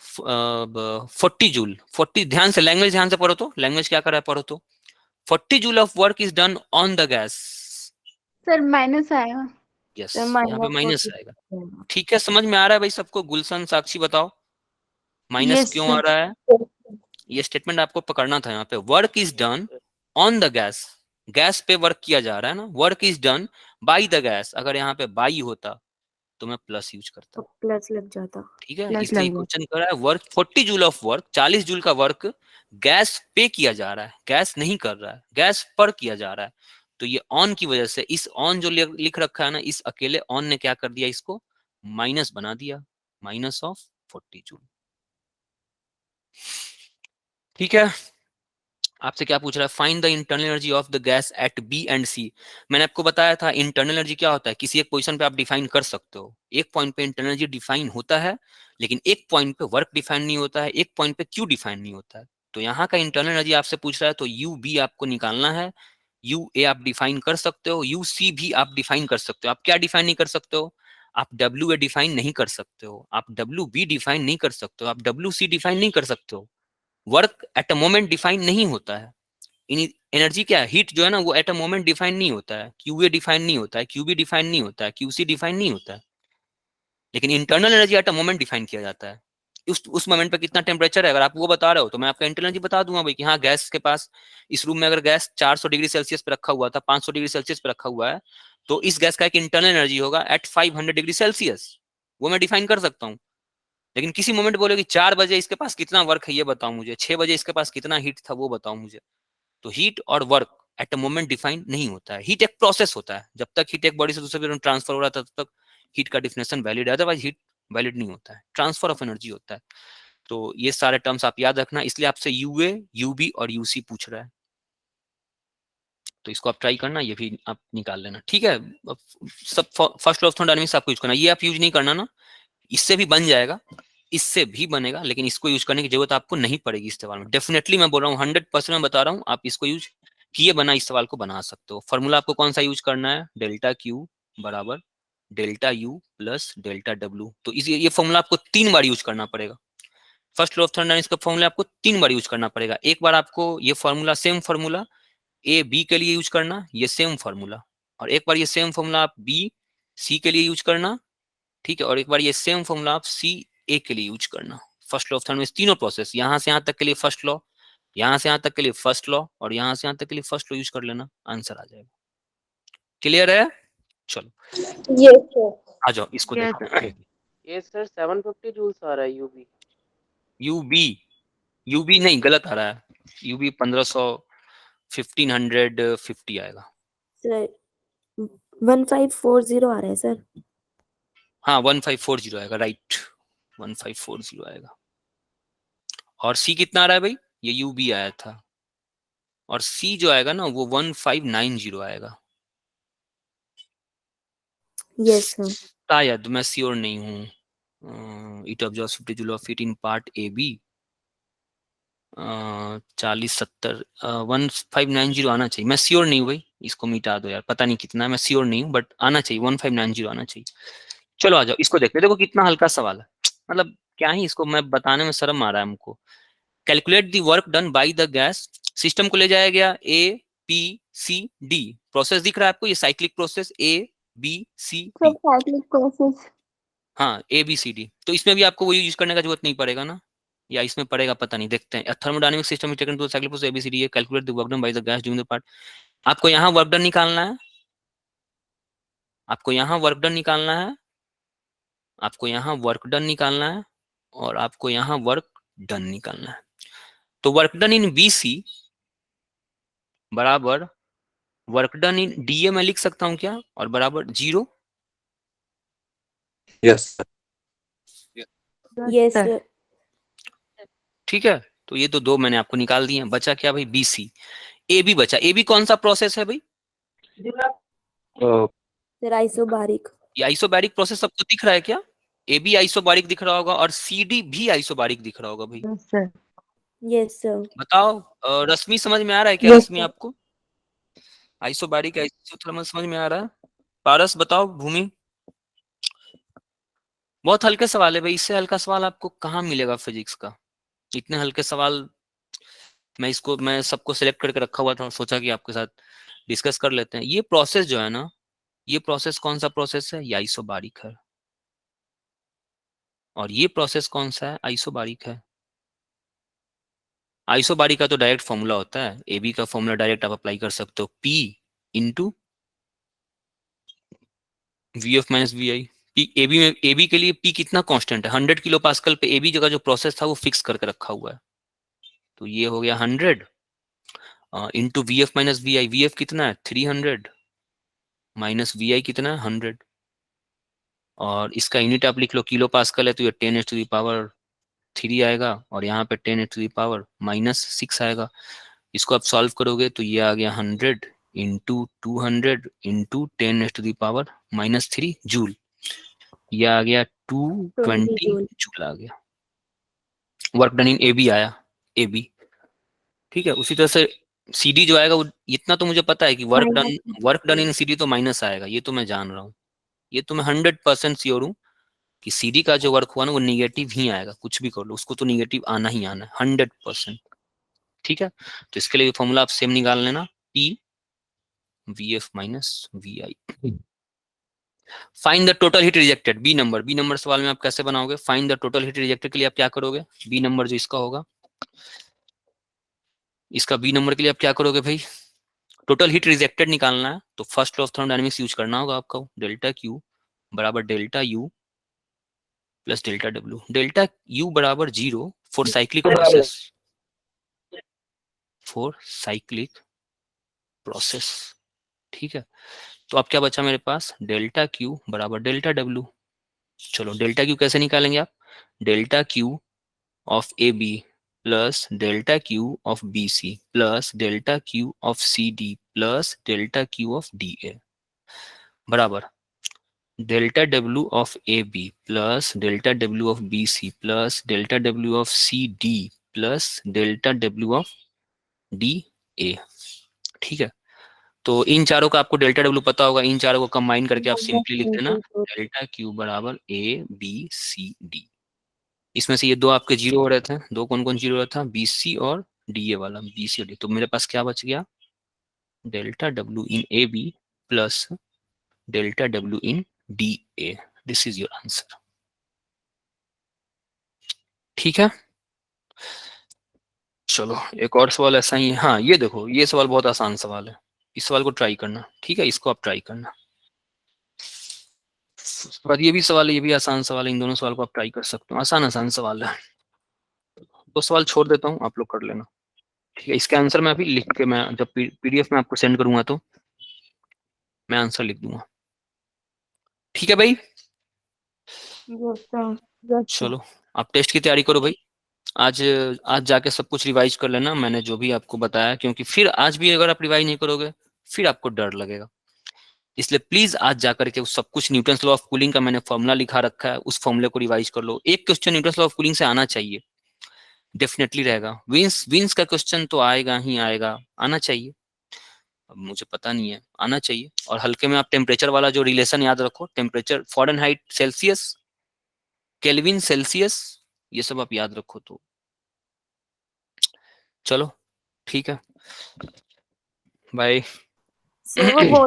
40 जूल। 40, ध्यान से लैंग्वेज ध्यान से पढ़ो, तो लैंग्वेज क्या कर रहा है पढ़ो तो। 40 joule of work is done on the gas, sir minus आएगा। यस, सर यहाँ पे माइनस माइनस आएगा, ठीक है। समझ में आ रहा है भाई सबको, गुलशन साक्षी बताओ माइनस यस क्यों आ सर। रहा है। ये स्टेटमेंट आपको पकड़ना था यहाँ पे, work is done on the gas, gas पे वर्क किया जा रहा है ना, work is done by the gas. अगर यहाँ पे बाई होता तो मैं प्लस यूज करता, प्लस लग जाता, ठीक है। प्लस इसलिए लग गया। क्वेश्चन कर रहा है work 40 joule of work, 40 joule का वर्क गैस पे किया जा रहा है, गैस नहीं कर रहा है, गैस पर किया जा रहा है। तो ये ऑन की वजह से, इस ऑन जो लिख रखा है ना, इस अकेले ऑन ने क्या कर दिया, इसको माइनस बना दिया, माइनस ऑफ 40 जूल, ठीक है। आपसे क्या पूछ रहा है, find the internal energy of the gas at B and C. मैंने आपको बताया था इंटरनल एनर्जी क्या होता है, किसी एक पोजीशन पे आप डिफाइन कर सकते हो, एक पॉइंट पे इंटरनल एनर्जी डिफाइन होता है, लेकिन एक पॉइंट पे वर्क डिफाइन नहीं होता है, एक पॉइंट पे क्यू डिफाइन नहीं होता है। तो यहाँ का इंटरनल एनर्जी आपसे पूछ रहा है, तो यू बी आपको निकालना है, यू ए आप डिफाइन कर सकते हो, यू सी भी आप डिफाइन कर सकते हो। आप क्या डिफाइन नहीं कर सकते हो, आप डब्ल्यू ए डिफाइन नहीं कर सकते हो, आप डब्ल्यू बी डिफाइन नहीं कर सकते हो, आप डब्ल्यू सी डिफाइन नहीं कर सकते हो। Work at a moment define नहीं होता है, एनर्जी क्या है, हीट जो है ना, वो एट अ मोमेंट डिफाइन नहीं होता है, क्यूए डिफाइन नहीं होता है, क्यूबी डिफाइन नहीं होता है, क्यूसी डिफाइन नहीं होता है, लेकिन internal energy at a moment define किया जाता है। उस मोमेंट पे कितना टेम्परेचर है, अगर आप वो बता रहे हो तो मैं आपका इंटरनल एनर्जी बता दूंगा भाई कि हाँ गैस के पास, इस रूम में अगर गैस 400 डिग्री सेल्सियस पे रखा हुआ था, 500 डिग्री सेल्सियस पे रखा हुआ है, तो इस गैस का एक इंटरनल एनर्जी होगा एट 500 डिग्री सेल्सियस, वो मैं डिफाइन कर सकता हूँ। लेकिन किसी मोमेंट बोले कि 4 बजे इसके पास कितना वर्क है ये बताओ मुझे, 6 बजे इसके पास कितना हीट था वो बताओ मुझे। तो हीट और work at a moment define नहीं होता है, हीट एक प्रोसेस होता है, जब तक हीट एक बॉडी से दूसरे बॉडी में ट्रांसफर हो रहा था तब तक हीट का डिफिनेशन वैलिड है, अदरवाइज हीट वैलिड नहीं होता है, ट्रांसफर ऑफ एनर्जी होता है। तो ये सारे टर्म्स आप याद रखना, इसलिए आपसे यूए यूबी और यूसी पूछ रहा है, तो इसको आप ट्राई करना, ये भी आप निकाल लेना, ठीक है। सब फर्स्ट लॉ ऑफ थर्मोडायनामिक्स आपको यूज करना, ये आप यूज नहीं करना ना, इससे भी बन जाएगा, इससे भी बनेगा, लेकिन इसको यूज करने की जरूरत आपको नहीं पड़ेगी इस सवाल में, डेफिनेटली मैं बोल रहा हूँ 100% मैं बता रहा हूँ, आप इसको यूज किए बना इस सवाल को बना सकते हो। फॉर्मूला आपको कौन सा यूज करना है, डेल्टा क्यू बराबर delta U plus delta W. तो ये फॉर्मूला आपको 3 बार यूज करना पड़ेगा, फर्स्ट लॉ ऑफ थर्मोडायनामिक्स का फॉर्मूला आपको 3 बार यूज करना पड़ेगा। एक बार आपको ये formula, same formula A B के लिए यूज करना, ये सेम फॉर्मूला, और एक बार ये सेम फॉर्मूला आप बी सी के लिए यूज करना, ठीक है, और एक बार ये सेम फॉर्मूला आप सी ए के लिए यूज करना। फर्स्ट लॉ ऑफ थर्मोडायनामिक्स तीनों प्रोसेस, यहां से यहां तक के लिए फर्स्ट लॉ, यहां से यहां तक के लिए फर्स्ट लॉ, और यहां से यहां तक के लिए फर्स्ट लॉ यूज कर लेना, आंसर आ जाएगा। क्लियर है, चलो यस सर। आ जाओ इसको Yes, देखो। ये सर 750 जूल्स आ रहा है यूबी। यूबी, यूबी नहीं, गलत आ रहा है, यूबी 1500 1550 आएगा। सर 1540 आ रहा है सर। हाँ 1540 आएगा, राइट, 1540 आएगा। और सी कितना आ रहा है भाई, ये यूबी आया था, और सी जो आएगा ना वो 1590 आएगा। Yes, sir. शायद, मैं श्योर नहीं हूँ। It observes 50 joule of heat in part A B. 40-70 1590 आना चाहिए, मैं श्योर नहीं हूँ भाई, इसको मिटा दो यार, पता नहीं कितना है, मैं श्योर नहीं हूँ, बट आना चाहिए 1590 आना चाहिए। चलो आ जाओ, इसको देखते हैं। देखो कितना हल्का सवाल है, मतलब क्या ही इसको मैं बताने में शर्म आ रहा है हमको। Calculate the work done by the gas system को ले जाया गया A P C D. Process दिख रहा है आपको, ये cyclic process A B C D. सब साइक्लिक प्रोसेस। हाँ ए बी सी डी, तो इसमें भी आपको वो यूज करने का जरूरत नहीं पड़ेगा ना, या इसमें पड़ेगा पता नहीं, देखते हैं। Thermodynamic system is taken to cyclic process A B C D है, calculate the work done by the gas during the part. आपको यहाँ वर्क डन निकालना है, आपको यहाँ वर्क डन निकालना है, आपको यहाँ वर्क डन निकालना है, और आपको यहाँ वर्क डन निकालना है। तो वर्क डन इन बीसी बराबर वर्क डन इन डीए में लिख सकता हूँ क्या, और बराबर 0। Yes sir. Yes, sir. ठीक है, तो ये तो दो मैंने आपको निकाल दिए हैं। बचा क्या भाई, बीसी। ए बी बचा। ए बी कौन सा प्रोसेस है भाई, Sir, isobaric. ये आइसोबैरिक प्रोसेस सबको दिख रहा है क्या? ए बी आइसोबारिक दिख रहा होगा, और सी डी भी आइसोबारिक दिख रहा होगा भाई। Yes, sir. Yes, sir. बताओ रश्मि, समझ में आ रहा है क्या? Yes, रश्मि sir. आपको आइसोबैरिक आइसोथर्मल समझ में आ रहा है? पारस बताओ, भूमि। बहुत हल्के सवाल है भाई, इससे हल्का सवाल आपको कहाँ मिलेगा फिजिक्स का। इतने हल्के सवाल मैं सबको सिलेक्ट करके रखा हुआ था, सोचा कि आपके साथ डिस्कस कर लेते हैं। ये प्रोसेस जो है ना, ये प्रोसेस कौन सा प्रोसेस है, ये आइसोबारिक है। और ये प्रोसेस कौन सा है, आइसोबारिक है। आइसोबारिक का तो डायरेक्ट फॉर्मूला होता है, ए बी का फॉर्मूला डायरेक्ट आप अप्लाई कर सकते हो, P into V F minus V I. A B में, ए बी के लिए पी कितना कांस्टेंट है, 100 किलो पास्कल पे ए बी जगह जो प्रोसेस था वो फिक्स करके रखा हुआ है। तो ये हो गया 100 into V F minus V I. V F कितना है 300 माइनस वी आई कितना है 100, और इसका यूनिट आप लिख लो, किलो पास्कल है तो ये 10⁻³ आएगा, और यहाँ पे 10⁻⁻6 आएगा। इसको आप सॉल्व करोगे तो ये आ गया 100 इंटू 200 इंटू 10⁻³ जूल। ये आ गया 220 joule. जूल आ गया। Work done in A B आया, ए बी। ठीक है, उसी तरह से सी डी जो आएगा वो, इतना तो मुझे पता है कि work done in C D तो माइनस आएगा, ये तो मैं जान रहा हूँ। ये तो मैं 100% श्योर हूँ कि सीडी का जो वर्क हुआ ना वो निगेटिव ही आएगा, कुछ भी कर लो उसको तो निगेटिव आना ही आना है 100%। ठीक है, तो इसके लिए फॉर्मूला आप सेम निकाल लेना, P V F minus V I. Find the total heat rejected, B number. B number सवाल में आप कैसे बनाओगे, find the total heat rejected के लिए आप क्या करोगे, बी नंबर जो इसका होगा, इसका बी नंबर के लिए आप क्या करोगे भाई, टोटल हीट रिजेक्टेड निकालना है तो first law of thermodynamics use करना होगा आपको। डेल्टा क्यू बराबर delta U plus delta W. Delta U बराबर 0 for cyclic process, for cyclic process. ठीक है, तो अब क्या बचा मेरे पास, डेल्टा क्यू बराबर डेल्टा डब्ल्यू। चलो डेल्टा क्यू कैसे निकालेंगे आप, delta Q of A B plus delta Q of B C plus delta Q of C D plus delta Q of D A बराबर delta W of A B plus delta W of B C plus delta W of C D plus delta W of D A. ठीक है, तो इन चारों का आपको delta W पता होगा, इन चारों को कंबाइन करके आप सिंपली लिख देना डेल्टा क्यू बराबर ए बी सी डी। इसमें से ये दो आपके जीरो हो रहे थे, दो कौन कौन जीरो हो रहा था, बी सी और डी ए वाला, बी सी और डी। तो मेरे पास क्या बच गया, delta W in A B plus delta W in D A. This is your answer. ठीक है, चलो एक और सवाल ऐसा ही है। हाँ ये देखो, ये सवाल बहुत आसान सवाल है, इस सवाल को ट्राई करना। ठीक है, इसको आप ट्राई करना। पर ये भी सवाल है, ये भी आसान सवाल है, इन दोनों सवाल को आप ट्राई कर सकते हो, आसान आसान सवाल है। दो सवाल छोड़ देता हूँ, आप लोग कर लेना। ठीक है, इसका आंसर मैं अभी लिख के, मैं जब पीडीएफ में आपको सेंड करूंगा तो मैं आंसर लिख दूंगा। ठीक है भाई, Yes, sir. Yes, sir. चलो आप टेस्ट की तैयारी करो भाई, आज आज जाके सब कुछ रिवाइज कर लेना, मैंने जो भी आपको बताया, क्योंकि फिर आज भी अगर आप रिवाइज नहीं करोगे फिर आपको डर लगेगा। इसलिए प्लीज आज जाकर के उस सब कुछ न्यूटन्स लॉ ऑफ कूलिंग का मैंने फॉर्मूला लिखा रखा है, उस फॉर्मूले को रिवाइज कर लो। एक question Newton's law of cooling से आना चाहिए, डेफिनेटली रहेगा। विंस विंस का क्वेश्चन तो आएगा ही आएगा, आना चाहिए। अब मुझे पता नहीं है, आना चाहिए। और हल्के में आप टेम्परेचर वाला जो रिलेशन याद रखो, temperature Fahrenheit Celsius, kelvin Celsius, ये सब आप याद रखो। तो चलो ठीक है, बाय। सर वो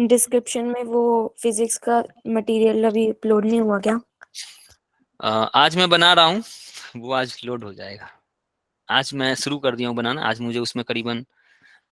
डिस्क्रिप्शन में वो फिजिक्स का मटेरियल अभी अपलोड नहीं हुआ क्या? आज मैं बना रहा हूँ, वो आज लोड हो जाएगा। आज मैं शुरू कर दिया हूँ बनाना। आज मुझे उसमें करीबन